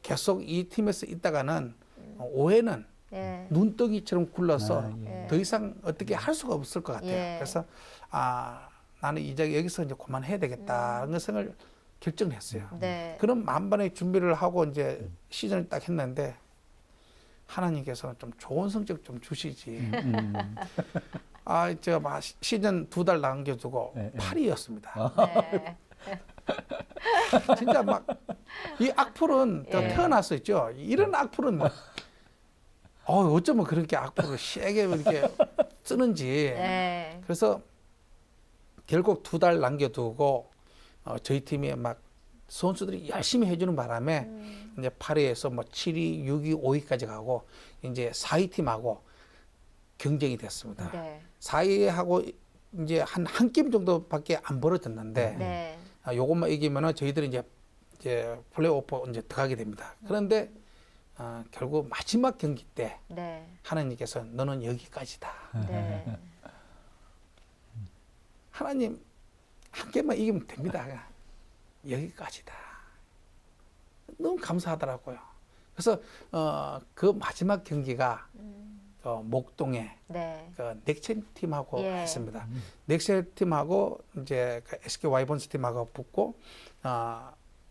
계속 이 팀에서 있다가는 오해는 예. 눈덩이처럼 굴러서 예. 더 이상 어떻게 할 수가 없을 것 같아요. 예. 그래서 나는 이제 여기서 이제 그만해야 되겠다는 것을 결정했어요. 네. 그런 만반의 준비를 하고 이제 시즌을 딱 했는데 하나님께서는 좀 좋은 성적 좀 주시지. 제가 막 시즌 2달 남겨두고 8위였습니다. 네. 진짜 막 이 악플은 예. 태어났어 있죠. 이런 악플은 어쩌면 그렇게 악플을 세게 이렇게 쓰는지. 네. 그래서 결국 2달 남겨두고 저희 팀이 막 선수들이 열심히 해주는 바람에 이제 8위에서 뭐 7위, 6위, 5위까지 가고 이제 4위 팀하고 경쟁이 됐습니다. 네. 4위하고 이제 한 게임 정도밖에 안 벌어졌는데 네. 요것만 이기면은 저희들이 이제 플레이오프 이제 들어가게 됩니다. 그런데 결국 마지막 경기 때 네. 하나님께서 너는 여기까지다. 네. 하나님 한 게임만 이기면 됩니다. 여기까지다. 너무 감사하더라고요. 그래서 그 마지막 경기가 목동에 네. 그 넥센 팀하고 예. 했습니다. 넥센 팀하고 이제 그 SK 와이번스 팀하고 붙고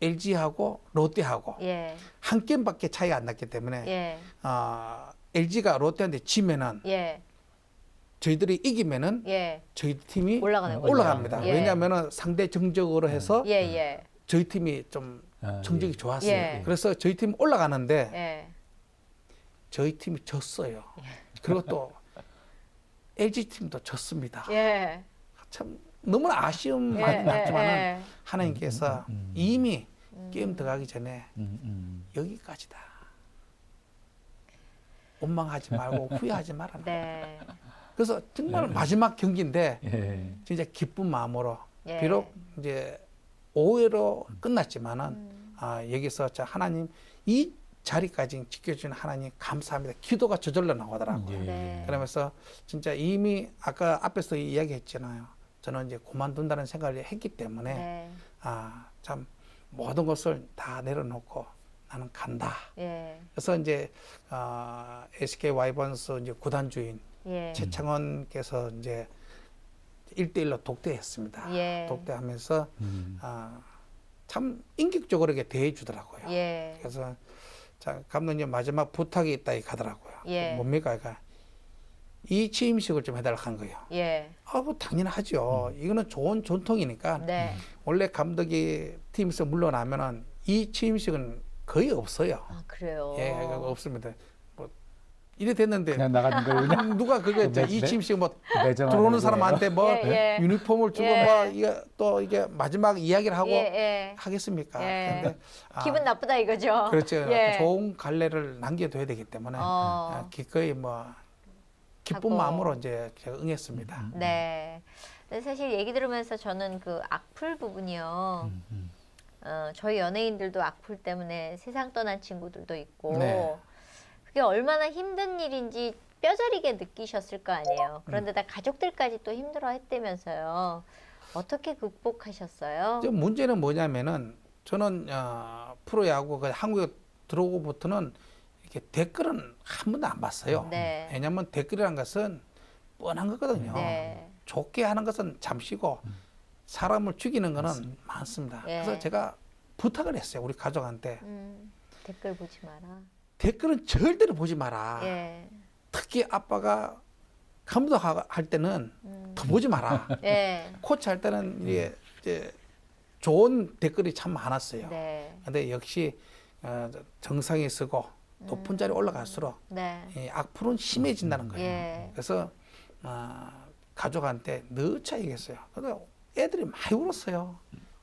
LG하고 롯데하고 예. 한 게임밖에 차이가 안 났기 때문에 예. LG가 롯데한테 지면은 예. 저희들이 이기면은 예. 저희 팀이 올라가는 거죠. 올라갑니다. 예. 왜냐하면은 상대 정적으로 해서 예. 예. 저희 팀이 좀 성적이 좋았어요. 예. 그래서 저희 팀 올라가는데 예. 저희 팀이 졌어요. 그리고 또 LG 팀도 졌습니다. 예. 참 너무나 아쉬움 예. 많이 났지만은 예. 하나님께서 이미 게임 들어가기 전에 음. 여기까지다. 원망하지 말고 후회하지 말아라. 네. 그래서 정말 마지막 경기인데 예. 진짜 기쁜 마음으로 예. 비록 이제 5회로 끝났지만은 여기서 자 하나님 이 자리까지 지켜주는 하나님 감사합니다. 기도가 저절로 나오더라고요. 예. 네. 그러면서 진짜 이미 아까 앞에서 이야기했잖아요. 저는 이제 그만둔다는 생각을 했기 때문에 네. 참 모든 것을 다 내려놓고 나는 간다. 예. 그래서 이제 SK 와이번스 이제 구단 주인 예. 최창원께서 이제 1대1로 독대했습니다. 예. 독대하면서 참 인격적으로 이렇게 대해 주더라고요. 예. 그래서 자 감독님 마지막 부탁이 있다 하더라고요. 예. 뭡니까? 그러니까 이 취임식을 좀 해달라고 한 거예요. 예. 뭐 당연하죠. 이거는 좋은 전통이니까 네. 원래 감독이 팀에서 물러나면은 이 취임식은 거의 없어요. 그래요. 예, 그거 없습니다. 뭐 이래 됐는데 그냥 나가는 거예요. 그냥 누가 그게 이 네. 취임식 뭐 매정하는 들어오는 거예요. 사람한테 뭐 예, 예. 유니폼을 주고 예. 뭐 이게 또 이게 마지막 이야기를 하고 예. 예. 하겠습니까? 예. 근데 기분 나쁘다 이거죠. 그렇죠. 예. 좋은 갈래를 남겨둬야 되기 때문에 기꺼이 뭐 기쁜 하고. 마음으로 이제 제가 응했습니다. 네. 근데 사실 얘기 들으면서 저는 그 악플 부분이요. 저희 연예인들도 악플 때문에 세상 떠난 친구들도 있고 네. 그게 얼마나 힘든 일인지 뼈저리게 느끼셨을 거 아니에요. 그런데다 가족들까지 또 힘들어했다면서요. 어떻게 극복하셨어요? 문제는 뭐냐면은 저는 프로야구 한국에 들어오고부터는 이렇게 댓글은 한 번도 안 봤어요. 네. 왜냐하면 댓글이라는 것은 뻔한 거거든요. 네. 좋게 하는 것은 잠시고 사람을 죽이는 거는 많습니다. 예. 그래서 제가 부탁을 했어요. 우리 가족한테. 댓글 보지 마라. 댓글은 절대로 보지 마라. 예. 특히 아빠가 감독할 때는 더 보지 마라. 예. 코치 할 때는 이제 좋은 댓글이 참 많았어요. 네. 근데 역시 정상에 서고 높은 자리에 올라갈수록 네. 이 악플은 심해진다는 거예요. 예. 그래서 가족한테 넣자 얘기했어요. 근데 애들이 많이 울었어요.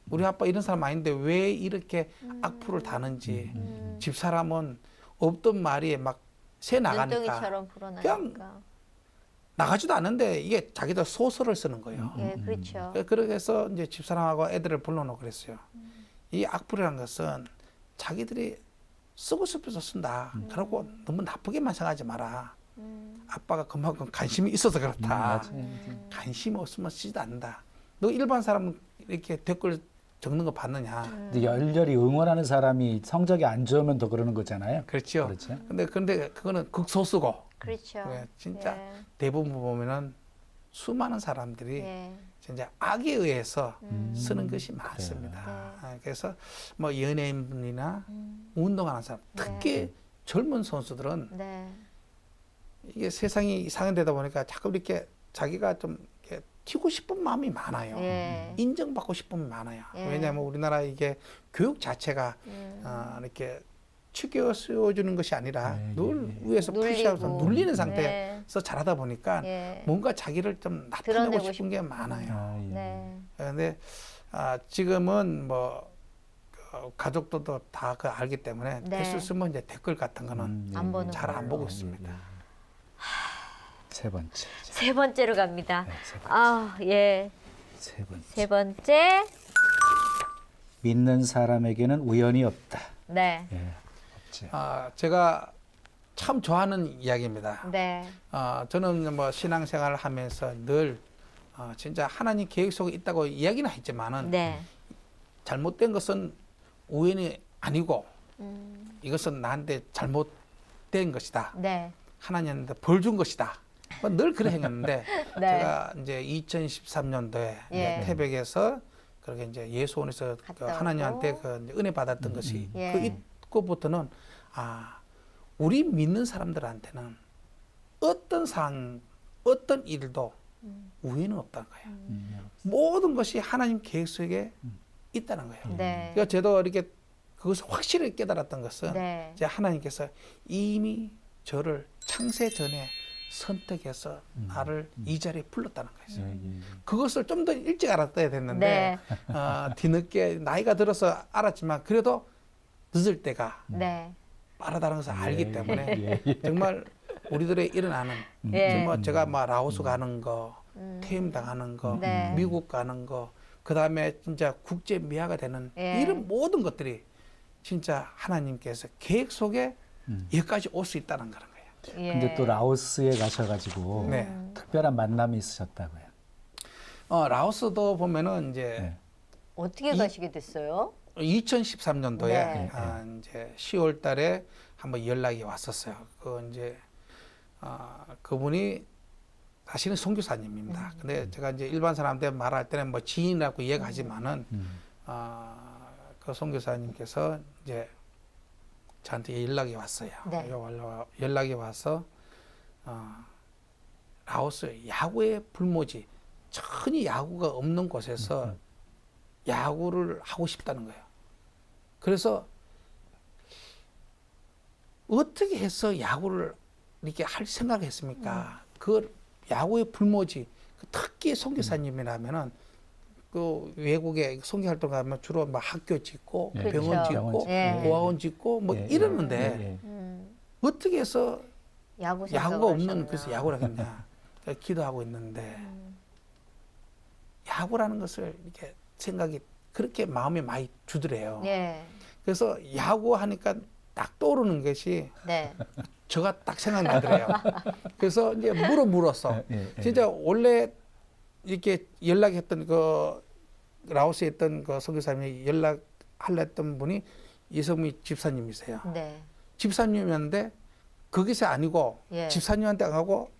우리 아빠 이런 사람 아닌데 왜 이렇게 악플을 다는지. 집사람은 없던 말이 막 새 나가니까 눈덩이처럼 불어나니까. 나가지도 않는데 이게 자기들 소설을 쓰는 거예요. 예, 그렇죠. 그렇게 해서 이제 집사람하고 애들을 불러놓고 그랬어요. 이 악플이라는 것은 자기들이 쓰고 싶어서 쓴다. 그러고 너무 나쁘게만 생각하지 마라. 아빠가 그만큼 관심이 있어서 그렇다. 관심이 없으면 쓰지도 않는다. 너 일반 사람은 이렇게 댓글 적는 거 봤느냐? 근데 열렬히 응원하는 사람이 성적이 안 좋으면 더 그러는 거잖아요. 그렇죠. 그렇죠. 근데 그거는 극소수고. 그렇죠. 네, 진짜 예. 대부분 보면은 수많은 사람들이 예. 진짜 악에 의해서 쓰는 것이 많습니다. 네. 그래서 뭐 연예인분이나 운동하는 사람, 특히 젊은 선수들은 네. 이게 세상이 이상하되다 보니까 자꾸 이렇게 자기가 좀 이렇게 튀고 싶은 마음이 많아요. 예. 인정받고 싶은 마음이 많아요. 예. 왜냐하면 우리나라 이게 교육 자체가 이렇게 추겨세워주는 것이 아니라 늘 위에서 푸시하면서 눌리는 상태에서 자라다 보니까 예. 뭔가 자기를 좀 나타내고 드러내고 싶은 게 많아요. 네. 그런데 지금은 뭐 가족들도 다 그 알기 때문에 네. 됐을 쓰면 이제 댓글 같은 거는 안 보는 잘 안 걸로. 보고 있습니다. 세 번째. 세 번째로 갑니다. 네, 세 번째. 아, 예. 세 번째. 세 번째. 믿는 사람에게는 우연이 없다. 네. 예, 없지. 제가 참 좋아하는 이야기입니다. 네. 저는 뭐 신앙생활을 하면서 늘 진짜 하나님 계획 속에 있다고 이야기는 했지만은 네. 잘못된 것은 우연이 아니고 이것은 나한테 잘못된 것이다. 네. 하나님한테 벌 준 것이다. 늘 그래 행했는데 네. 제가 이제 2013년도에 예. 태백에서 그렇게 이제 예수원에서 그 갔다 하나님한테 오고. 그 이제 은혜 받았던 것이 예. 그것부터는 우리 믿는 사람들한테는 어떤 상황, 어떤 일도 우연은 없다는 거예요. 모든 것이 하나님 계획 속에 있다는 거예요. 네. 그러니까 저도 이렇게 그것을 확실히 깨달았던 것은 네. 이제 하나님께서 이미 저를 창세 전에 선택해서 나를 이 자리에 불렀다는 거예요. 그것을 좀 더 일찍 알았어야 됐는데 뒤늦게 나이가 들어서 알았지만 그래도 늦을 때가 네. 빠르다는 것을 알기 때문에 정말 우리들의 일어나는 예. 정말 제가 막 라오스 가는 거, 퇴임 당하는 거, 네. 미국 가는 거, 그 다음에 진짜 국제 미아가 되는 예. 이런 모든 것들이 진짜 하나님께서 계획 속에 여기까지 올 수 있다는 그런 거예요. 예. 근데 또 라오스에 가셔가지고 네. 특별한 만남이 있으셨다고요. 라오스도 보면은 이제 네. 어떻게 가시게 됐어요? 2013년도에 네. 이제 10월 달에 한번 연락이 왔었어요. 그 이제 그분이 사실은 선교사님입니다. 근데 제가 이제 일반 사람한테 말할 때는 뭐 지인이라고 이야기하지만은 그 선교사님께서 이제 저한테 연락이 왔어요. 네. 연락이 와서 라오스 야구의 불모지 전혀 야구가 없는 곳에서 야구를 하고 싶다는 거예요. 그래서 어떻게 해서 야구를 이렇게 할 생각을 했습니까? 그 야구의 불모지, 특히 선교사님이라면은 그 외국에 선교 활동 가면 주로 막 학교 짓고 예. 병원 그렇죠. 짓고 예. 고아원 짓고 뭐 예, 이러는데 어떻게 해서 야구 야구가 없는 생각을 그래서 하셨나. 야구를 하겠냐 기도하고 있는데 야구라는 것을 이렇게 생각이 그렇게 마음에 많이 주더래요. 예. 그래서 야구 하니까 딱 떠오르는 것이 네. 저가 딱 생각나더래요. 그래서 이제 물어서 진짜 원래 이렇게 연락했던 그 라오스에 있던 그 선교사님이 연락하려 했던 분이 이성미 집사님이세요. 네. 집사님이었는데 거기서 아니고 예. 집사님한테 안 가고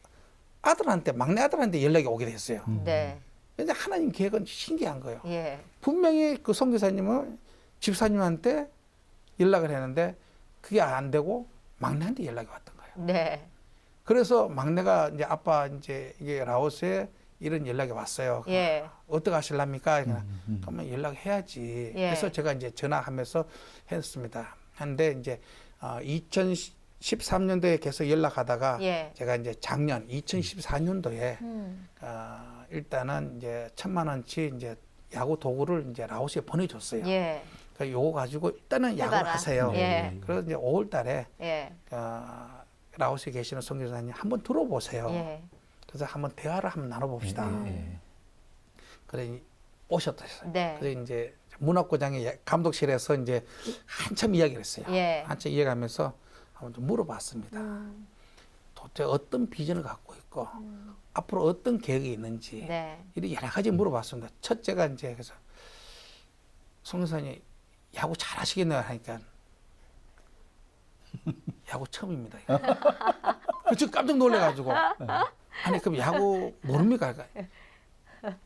아들한테 막내 아들한테 연락이 오게 됐어요. 네. 근데 하나님 계획은 신기한 거예요. 예. 분명히 그 선교사님은 집사님한테 연락을 했는데 그게 안 되고 막내한테 연락이 왔던 거예요. 네. 그래서 막내가 이제 아빠 이제 이게 라오스에 이런 연락이 왔어요. 예. 어떻게 하실랍니까? 그러면 연락해야지. 예. 그래서 제가 이제 전화하면서 했습니다. 한데 이제 2013년도에 계속 연락하다가 예. 제가 이제 작년 2014년도에 일단은 이제 1,000만 원치 이제 야구 도구를 이제 라오스에 보내줬어요. 예. 그 요거 가지고 일단은 야구를 해봐라. 하세요. 예. 그래서 이제 5월달에 예. 라오스에 계시는 선교사님 한번 들어보세요. 예. 그래서 한번 대화를 한번 나눠봅시다. 그래 오셨어요. 네. 그래서 이제 문학고장의 감독실에서 이제 한참 이야기를 했어요. 예. 한참 이야기하면서 한번 좀 물어봤습니다. 도대체 어떤 비전을 갖고 있고 앞으로 어떤 계획이 있는지 네. 이런 여러 가지 물어봤습니다. 첫째가 이제 그래서 선교사님 야구 잘하시겠네요 하니까 야구 처음입니다. 저 깜짝 놀래가지고 아니 그럼 야구 모릅니까?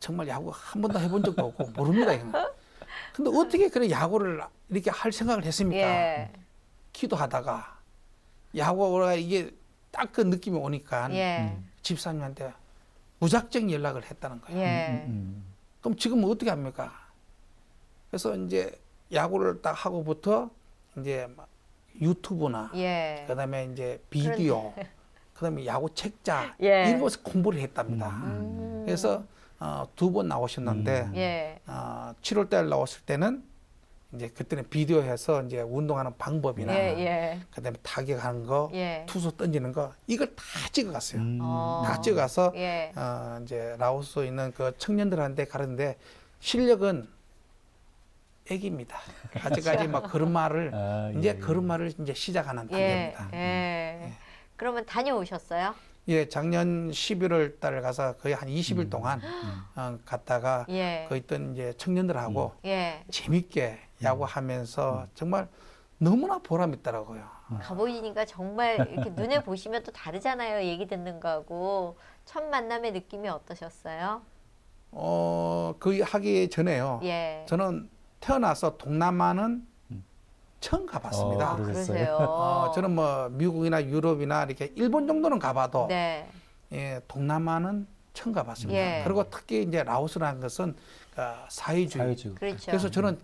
정말 야구 한 번도 해본 적도 없고 모릅니다. 근데 어떻게 그래 야구를 이렇게 할 생각을 했습니까? 예. 기도하다가 야구가 이게 딱 그 느낌이 오니까 예. 집사님한테 무작정 연락을 했다는 거예요. 예. 그럼 지금 어떻게 합니까? 그래서 이제 야구를 딱 하고부터 이제 막 유튜브나 예. 그다음에 이제 비디오, 그다음에 야구 책자 예. 이런 것을 공부를 했답니다. 그래서 2번 나오셨는데 예. 7월달 나왔을 때는 이제 그때는 비디오해서 이제 운동하는 방법이나 예. 그다음에 타격하는 거, 예. 투수 던지는 거 이걸 다 찍어갔어요. 어. 다 찍어가서 예. 이제 라오스에 있는 그 청년들한테 가는데 실력은 애기입니다. 아직까지 막 걸음마를 이제 걸음마를 이제 시작하는 예. 단계입니다. 예. 그러면 다녀오셨어요? 예, 작년 11월 달 가서 거의 한 20일 동안 갔다가 예. 그 있던 이제 청년들하고 예. 재밌게 야구하면서 정말 너무나 보람 있더라고요. 가보시니까 정말 이렇게 눈에 보시면 또 다르잖아요. 얘기 듣는 거하고. 첫 만남의 느낌이 어떠셨어요? 그 하기 전에요. 예. 저는 태어나서 동남아는 처음 가봤습니다. 그러세요. 저는 뭐 미국이나 유럽이나 이렇게 일본 정도는 가봐도 네. 예, 동남아는 처음 가봤습니다. 예. 그리고 특히 이제 라오스라는 것은 사회주의. 사회주의. 그렇죠. 그래서 저는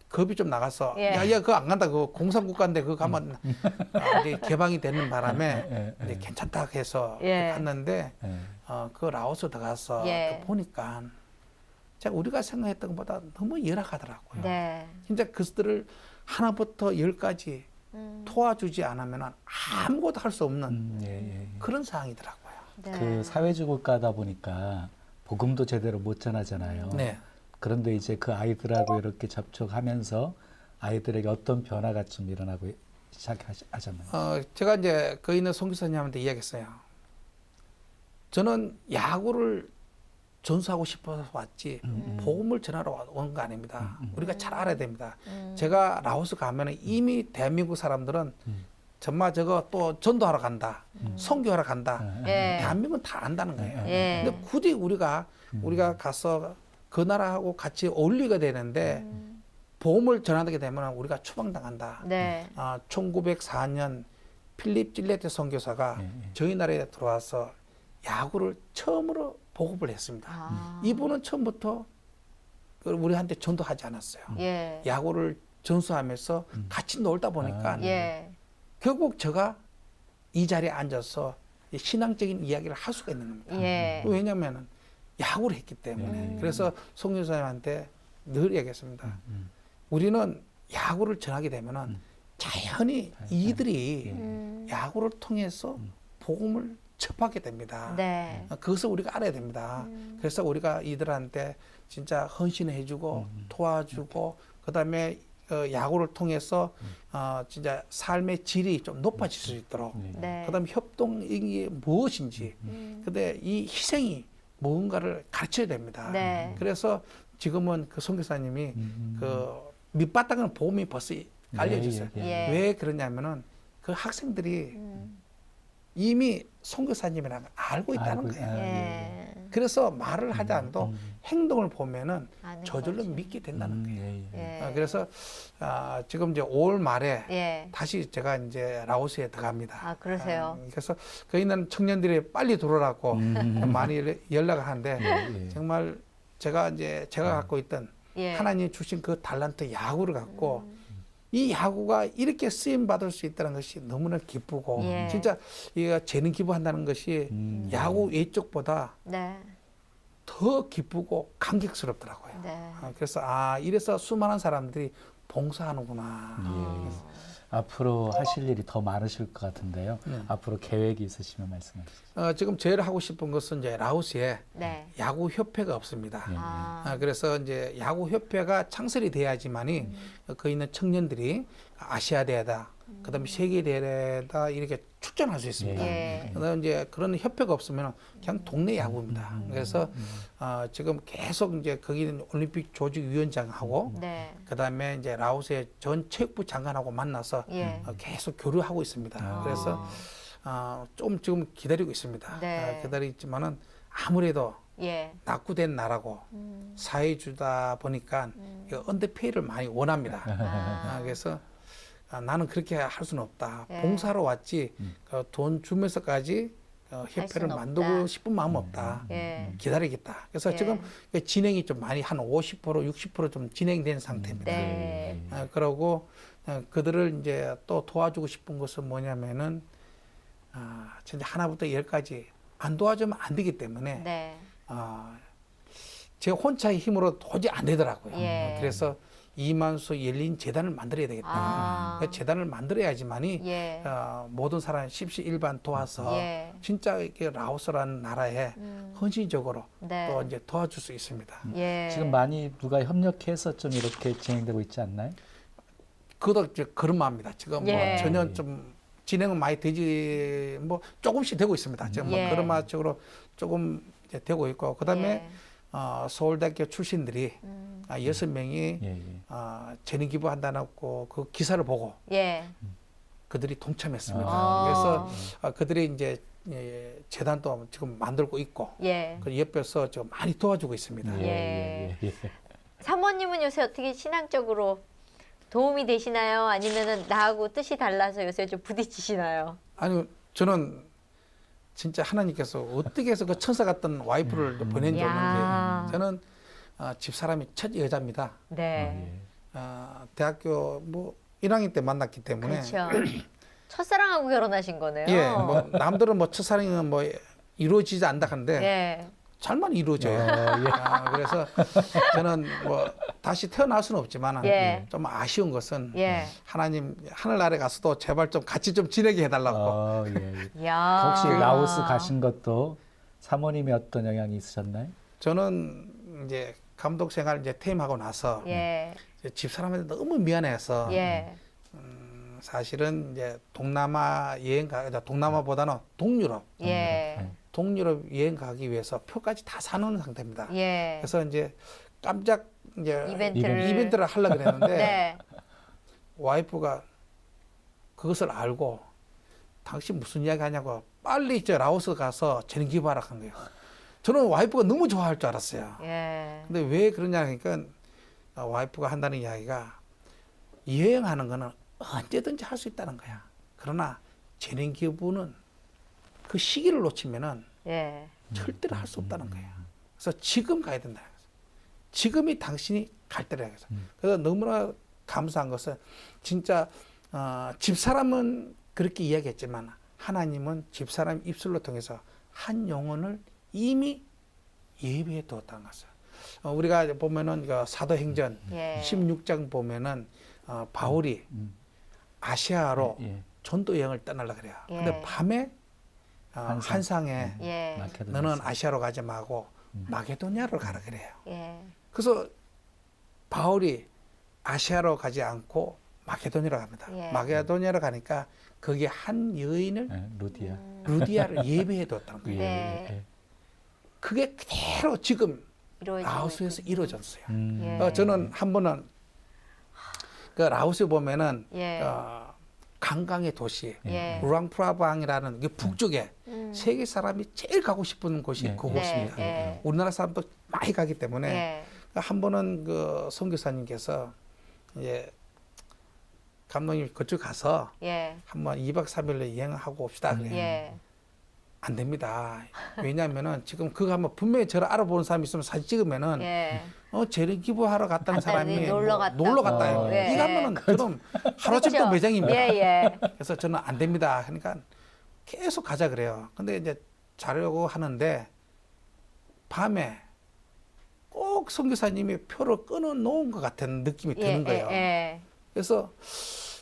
겁이 좀 나가서 예. 야야 그거 안 간다. 그거 공산국가인데 그거 가면 이제 개방이 되는 바람에 이제 괜찮다 해서 예. 갔는데 예. 그 라오스 들어가서 예. 또 보니까 제가 우리가 생각했던 것보다 너무 열악하더라고요. 네. 진짜 그들을 하나부터 열까지 도와주지 않으면 아무것도 할 수 없는 예. 그런 상황이더라고요. 네. 그 사회주의 국가다 보니까 복음도 제대로 못 전하잖아요. 네. 그런데 이제 그 아이들하고 이렇게 접촉하면서 아이들에게 어떤 변화가 좀 일어나고 시작하셨나요? 제가 이제 거기 있는 선교사님한테 이야기했어요. 저는 야구를 전수하고 싶어서 왔지 복음을 전하러 온 거 아닙니다. 우리가 잘 알아야 됩니다. 제가 라오스 가면 이미 대한민국 사람들은 정말 저거 또 전도하러 간다, 선교하러 간다. 예. 대한민국은 다 안다는 거예요. 예. 근데 굳이 우리가 가서 그 나라하고 같이 어울리게 되는데 복음을 전하게 되면 우리가 추방당한다. 네. 1904년 필립 찔레트 선교사가 저희 나라에 들어와서 야구를 처음으로 보급을 했습니다. 아. 이분은 처음부터 우리한테 전도하지 않았어요. 예. 야구를 전수하면서 같이 놀다 보니까 예. 결국 제가 이 자리에 앉아서 신앙적인 이야기를 할 수가 있는 겁니다. 예. 왜냐하면 야구를 했기 때문에. 그래서 송교사님한테 늘 얘기했습니다. 우리는 야구를 전하게 되면은 자연히 이들이 야구를 통해서 복음을 접하게 됩니다. 네. 그것을 우리가 알아야 됩니다. 그래서 우리가 이들한테 진짜 헌신해주고 도와주고 그다음에 야구를 통해서 진짜 삶의 질이 좀 높아질 수 있도록 네. 그다음에 협동이 무엇인지 근데 이 희생이 무언가를 가르쳐야 됩니다. 네. 그래서 지금은 그 선교사님이 그 밑바닥은 보험이 벌써 깔려졌어요. 예. 왜 그러냐면은 그 학생들이 이미 선교사님이라는 걸 알고 있다는 거예요. 예. 그래서 말을 하지 않아도 행동을 보면은 아는 저절로 거지. 믿게 된다는 거예요. 예. 그래서 지금 이제 5월 말에 예. 다시 제가 이제 라오스에 들어갑니다. 아, 그러세요? 그래서 거기 있는 청년들이 빨리 들어오라고 많이 연락을 하는데 정말 제가 갖고 있던 예. 하나님 주신 그 달란트 야구를 갖고 이 야구가 이렇게 쓰임 받을 수 있다는 것이 너무나 기쁘고 예. 진짜 이 재능 기부한다는 것이 야구 외적보다 네. 더 기쁘고 감격스럽더라고요. 네. 그래서 이래서 수많은 사람들이 봉사하는구나. 앞으로 하실 일이 더 많으실 것 같은데요. 앞으로 계획이 있으시면 말씀해 주세요. 지금 제일 하고 싶은 것은 이제 라오스에 네. 야구 협회가 없습니다. 아. 그래서 이제 야구 협회가 창설이 돼야지만이 그 있는 청년들이 아시아 대회다, 그다음에 세계 대회다 이렇게 출전할 수 있습니다. 예. 그다음 이제 그런 협회가 없으면 그냥 동네 야구입니다. 그래서 지금 계속 이제 거기는 올림픽 조직위원장하고 네. 그다음에 이제 라오스의 전 체육부 장관하고 만나서 예. 계속 교류하고 있습니다. 그래서 좀 지금 기다리고 있습니다. 네. 기다리지만은 아무래도 예. 낙후된 나라고 사회주다 보니까 언더페이를 많이 원합니다. 그래서 나는 그렇게 할 수는 없다. 예. 봉사로 왔지 돈 주면서까지 협회를 수는 만들고 없다. 싶은 마음 없다. 예. 기다리겠다. 그래서 예. 지금 진행이 좀 많이 한 50%, 60% 진행된 상태입니다. 네. 그러고 그들을 이제 또 도와주고 싶은 것은 뭐냐면은 진짜 하나부터 열까지 안 도와주면 안 되기 때문에 네. 제 혼자의 힘으로 도저히 안 되더라고요. 예. 그래서 이만수 열린 재단을 만들어야 되겠다. 그 재단을 만들어야지만이 예. 모든 사람 십시일반 도와서 예. 진짜 이렇게 라오스라는 나라에 헌신적으로 네. 또 이제 도와줄 수 있습니다. 예. 지금 많이 누가 협력해서 좀 이렇게 진행되고 있지 않나요? 그것도 이제 그런 마음입니다. 지금 예. 뭐 전혀 좀 진행은 많이 되지 뭐 조금씩 되고 있습니다. 지금 뭐 예. 그런 쪽으로 조금 이제 되고 있고 그다음에 서울대학교 출신들이 6명이 예, 예. 재능 기부한다고 그 기사를 보고 예. 그들이 동참했습니다. 아. 그래서 그들이 이제 재단도 지금 만들고 있고 예. 그 옆에서 좀 많이 도와주고 있습니다. 예. 사모님은 요새 어떻게 신앙적으로 도움이 되시나요? 아니면은 나하고 뜻이 달라서 요새 좀 부딪히시나요? 아니 저는 진짜 하나님께서 어떻게 해서 그 천사 같던 와이프를 보낸 줄 야. 모르는데 저는 집사람이 첫 여자입니다. 네. 대학교 뭐 1학년 때 만났기 때문에 그렇죠. 첫사랑하고 결혼하신 거네요. 예, 뭐 남들은 뭐 첫사랑은 뭐 이루어지지 않다 하는데 예. 잘만 이루어져요. 그래서 저는 뭐 다시 태어날 수는 없지만 예. 좀 아쉬운 것은 예. 하나님 하늘나라에 가서도 제발 좀 같이 좀 지내게 해달라고. 예. 야. 혹시 라오스 가신 것도 사모님이 어떤 영향이 있으셨나요? 저는 이제 감독 생활 이제 퇴임하고 나서 예. 이제 집사람한테 너무 미안해서 예. 사실은 이제 동남아 여행 동남아보다는 동유럽 예. 동유럽 여행 가기 위해서 표까지 다 사놓은 상태입니다. 예. 그래서 이제 깜짝 이제 이벤트를 하려고 그랬는데 네. 와이프가 그것을 알고 당신 무슨 이야기 하냐고 빨리 이제 라오스 가서 재능 기부하라 한 거예요. 저는 와이프가 너무 좋아할 줄 알았어요. 예. 근데 왜 그러냐 하니까 와이프가 한다는 이야기가 여행하는 거는 언제든지 할 수 있다는 거야. 그러나 재능 기부는 그 시기를 놓치면은 예. 절대로 할 수 없다는 거예요. 그래서 지금 가야 된다. 지금이 당신이 갈 때라. 그래서 너무나 감사한 것은 진짜 집사람은 그렇게 이야기했지만 하나님은 집사람 입술로 통해서 한 영혼을 이미 예비해 두었다는 것을. 우리가 보면은 사도행전 예. 16장 보면은 바울이 아시아로 예. 전도 여행을 떠나려고 그래요. 예. 근데 밤에 한상에 예. 너는 아시아로 가지 말고 마게도냐로 가라 그래요. 예. 그래서 바울이 아시아로 가지 않고 마게도냐로 갑니다. 예. 마게도냐로 가니까 거기에 한 여인을 루디아. 루디아를 예배해 뒀다는 거예요. 네. 그게 그대로 지금 이루어지고 라오스에서 있군요. 이루어졌어요. 예. 저는 한 번은 그 라오스에 보면은 예. 관광의 도시 예. 루앙프라방이라는 게 북쪽에 세계 사람이 제일 가고 싶은 곳이 네. 그곳입니다. 네. 우리나라 사람도 많이 가기 때문에 예. 한 번은 그 선교사님께서 예, 감독님 그쪽 가서 예. 한번 2박 3일로 여행하고 옵시다 그래요. 예. 안 됩니다. 왜냐하면은 지금 그거 하면 분명히 저를 알아보는 사람이 있으면 사진 찍으면은 예. 재능 기부하러 갔다는 사람이 놀러 갔다고. 놀러 갔다. 예. 이거 하면은 저는 하루집도 그렇죠. 매장입니다. 예, 예. 그래서 저는 안 됩니다. 그러니까 계속 가자 그래요. 근데 이제 자려고 하는데 밤에 꼭 선교사님이 표를 끊어 놓은 것 같은 느낌이 드는 거예요. 예. 그래서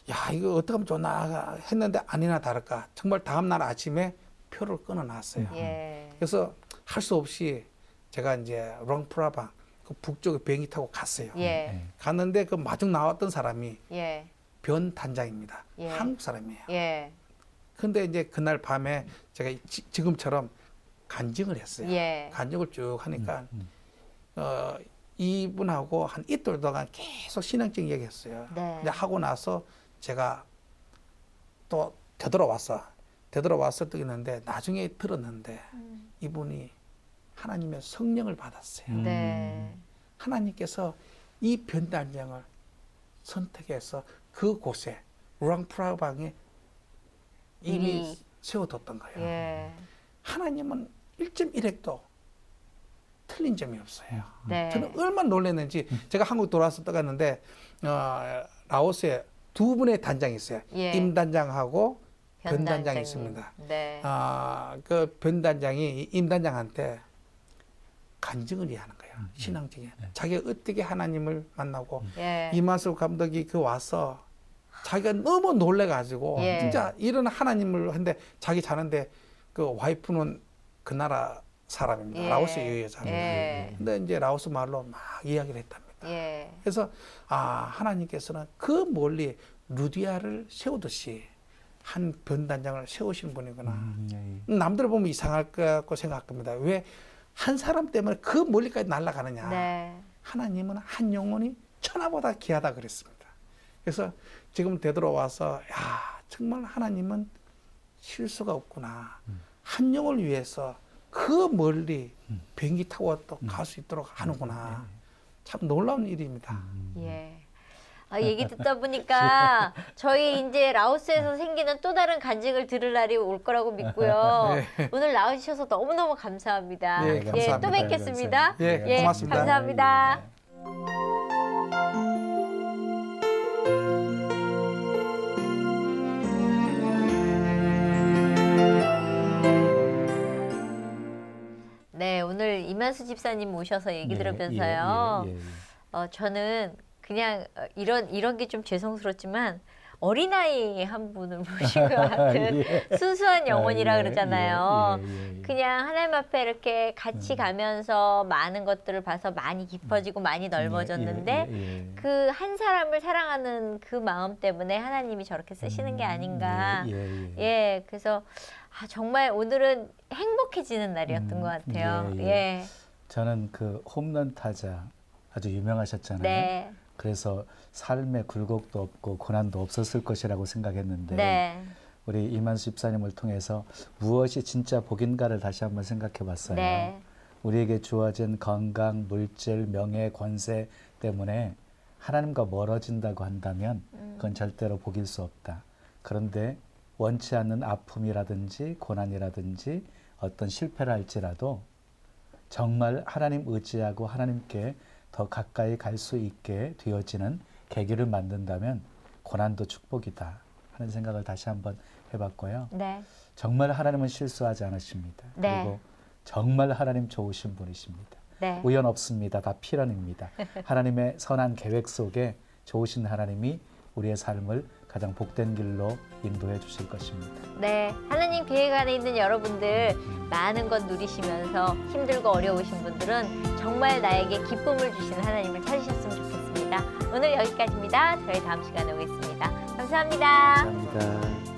야 이거 어떻게 하면 좋나 했는데 아니나 다를까 정말 다음 날 아침에 표를 끊어 놨어요. 예. 그래서 할 수 없이 제가 이제 롱프라방 그 북쪽에 비행기 타고 갔어요. 예. 갔는데 그 마중 나왔던 사람이 예. 변 단장입니다. 예. 한국 사람이에요. 예. 근데 이제 그날 밤에 제가 지금처럼 간증을 했어요. 예. 간증을 쭉 하니까 이분하고 한 이틀 동안 계속 신앙적 이야기했어요. 네. 근데 하고 나서 제가 또 되돌아와서 뜨겠는데 나중에 들었는데 이분이 하나님의 성령을 받았어요. 네. 하나님께서 이 변단장을 선택해서 그곳에 루앙프라방에 이미 미리. 세워뒀던 거예요. 예. 하나님은 1.1핵도 틀린 점이 없어요. 네. 저는 얼마나 놀랐는지 제가 한국 돌아와서 떠갔는데 라오스에 두 분의 단장이 있어요. 예. 임 단장하고 변 단장이 단장님. 있습니다. 네. 그 변 단장이 임 단장한테 간증을 하는 거예요. 신앙적인. 자기가 어떻게 하나님을 만나고 예. 이만수 감독이 그 와서 자기가 너무 놀래가지고 예. 진짜 이런 하나님을 한데 자기 자는데 그 와이프는 그 나라 사람입니다. 예. 라오스 여자입니다. 예. 근데 이제 라오스 말로 막 이야기를 했답니다. 예. 그래서 하나님께서는 그 멀리 루디아를 세우듯이 한 변단장을 세우신 분이구나. 예. 남들 보면 이상할 거라고 생각합니다. 왜 한 사람 때문에 그 멀리까지 날아가느냐. 네. 하나님은 한 영혼이 천하보다 귀하다 그랬습니다. 그래서 지금 되돌아와서 야 정말 하나님은 실수가 없구나. 한 영을 위해서 그 멀리 비행기 타고 또 갈 수 있도록 하는구나. 참 놀라운 일입니다. 예. 얘기 듣다 보니까 저희 이제 라오스에서 생기는 또 다른 간증을 들을 날이 올 거라고 믿고요. 네. 오늘 나와주셔서 너무너무 감사합니다. 네, 감사합니다. 또 뵙겠습니다. 예, 고맙습니다. 감사합니다. 네, 오늘 이만수 집사님 모셔서 얘기 들으면서요. 저는 그냥 이런 게 좀 죄송스럽지만 어린아이 한 분을 모신 것 같은 순수한 영혼이라 그러잖아요. 그냥 하나님 앞에 이렇게 같이 가면서 많은 것들을 봐서 많이 깊어지고 많이 넓어졌는데 그 한 사람을 사랑하는 그 마음 때문에 하나님이 저렇게 쓰시는 게 아닌가. 예, 그래서 정말 오늘은 행복해지는 날이었던 것 같아요. 예. 저는 그 홈런 타자 아주 유명하셨잖아요. 네. 그래서 삶에 굴곡도 없고 고난도 없었을 것이라고 생각했는데 네. 우리 이만수 집사님을 통해서 무엇이 진짜 복인가를 다시 한번 생각해 봤어요. 네. 우리에게 주어진 건강, 물질, 명예, 권세 때문에 하나님과 멀어진다고 한다면 그건 절대로 복일 수 없다. 그런데 원치 않는 아픔이라든지 고난이라든지 어떤 실패를 할지라도 정말 하나님 의지하고 하나님께 더 가까이 갈 수 있게 되어지는 계기를 만든다면 고난도 축복이다 하는 생각을 다시 한번 해봤고요. 네. 정말 하나님은 실수하지 않으십니다. 네. 그리고 정말 하나님 좋으신 분이십니다. 네. 우연 없습니다. 다 필연입니다. 하나님의 선한 계획 속에 좋으신 하나님이 우리의 삶을 가장 복된 길로 인도해 주실 것입니다. 네, 하나님 계획 안에 있는 여러분들 많은 것 누리시면서 힘들고 어려우신 분들은 정말 나에게 기쁨을 주시는 하나님을 찾으셨으면 좋겠습니다. 오늘 여기까지입니다. 저희 다음 시간에 오겠습니다. 감사합니다. 감사합니다.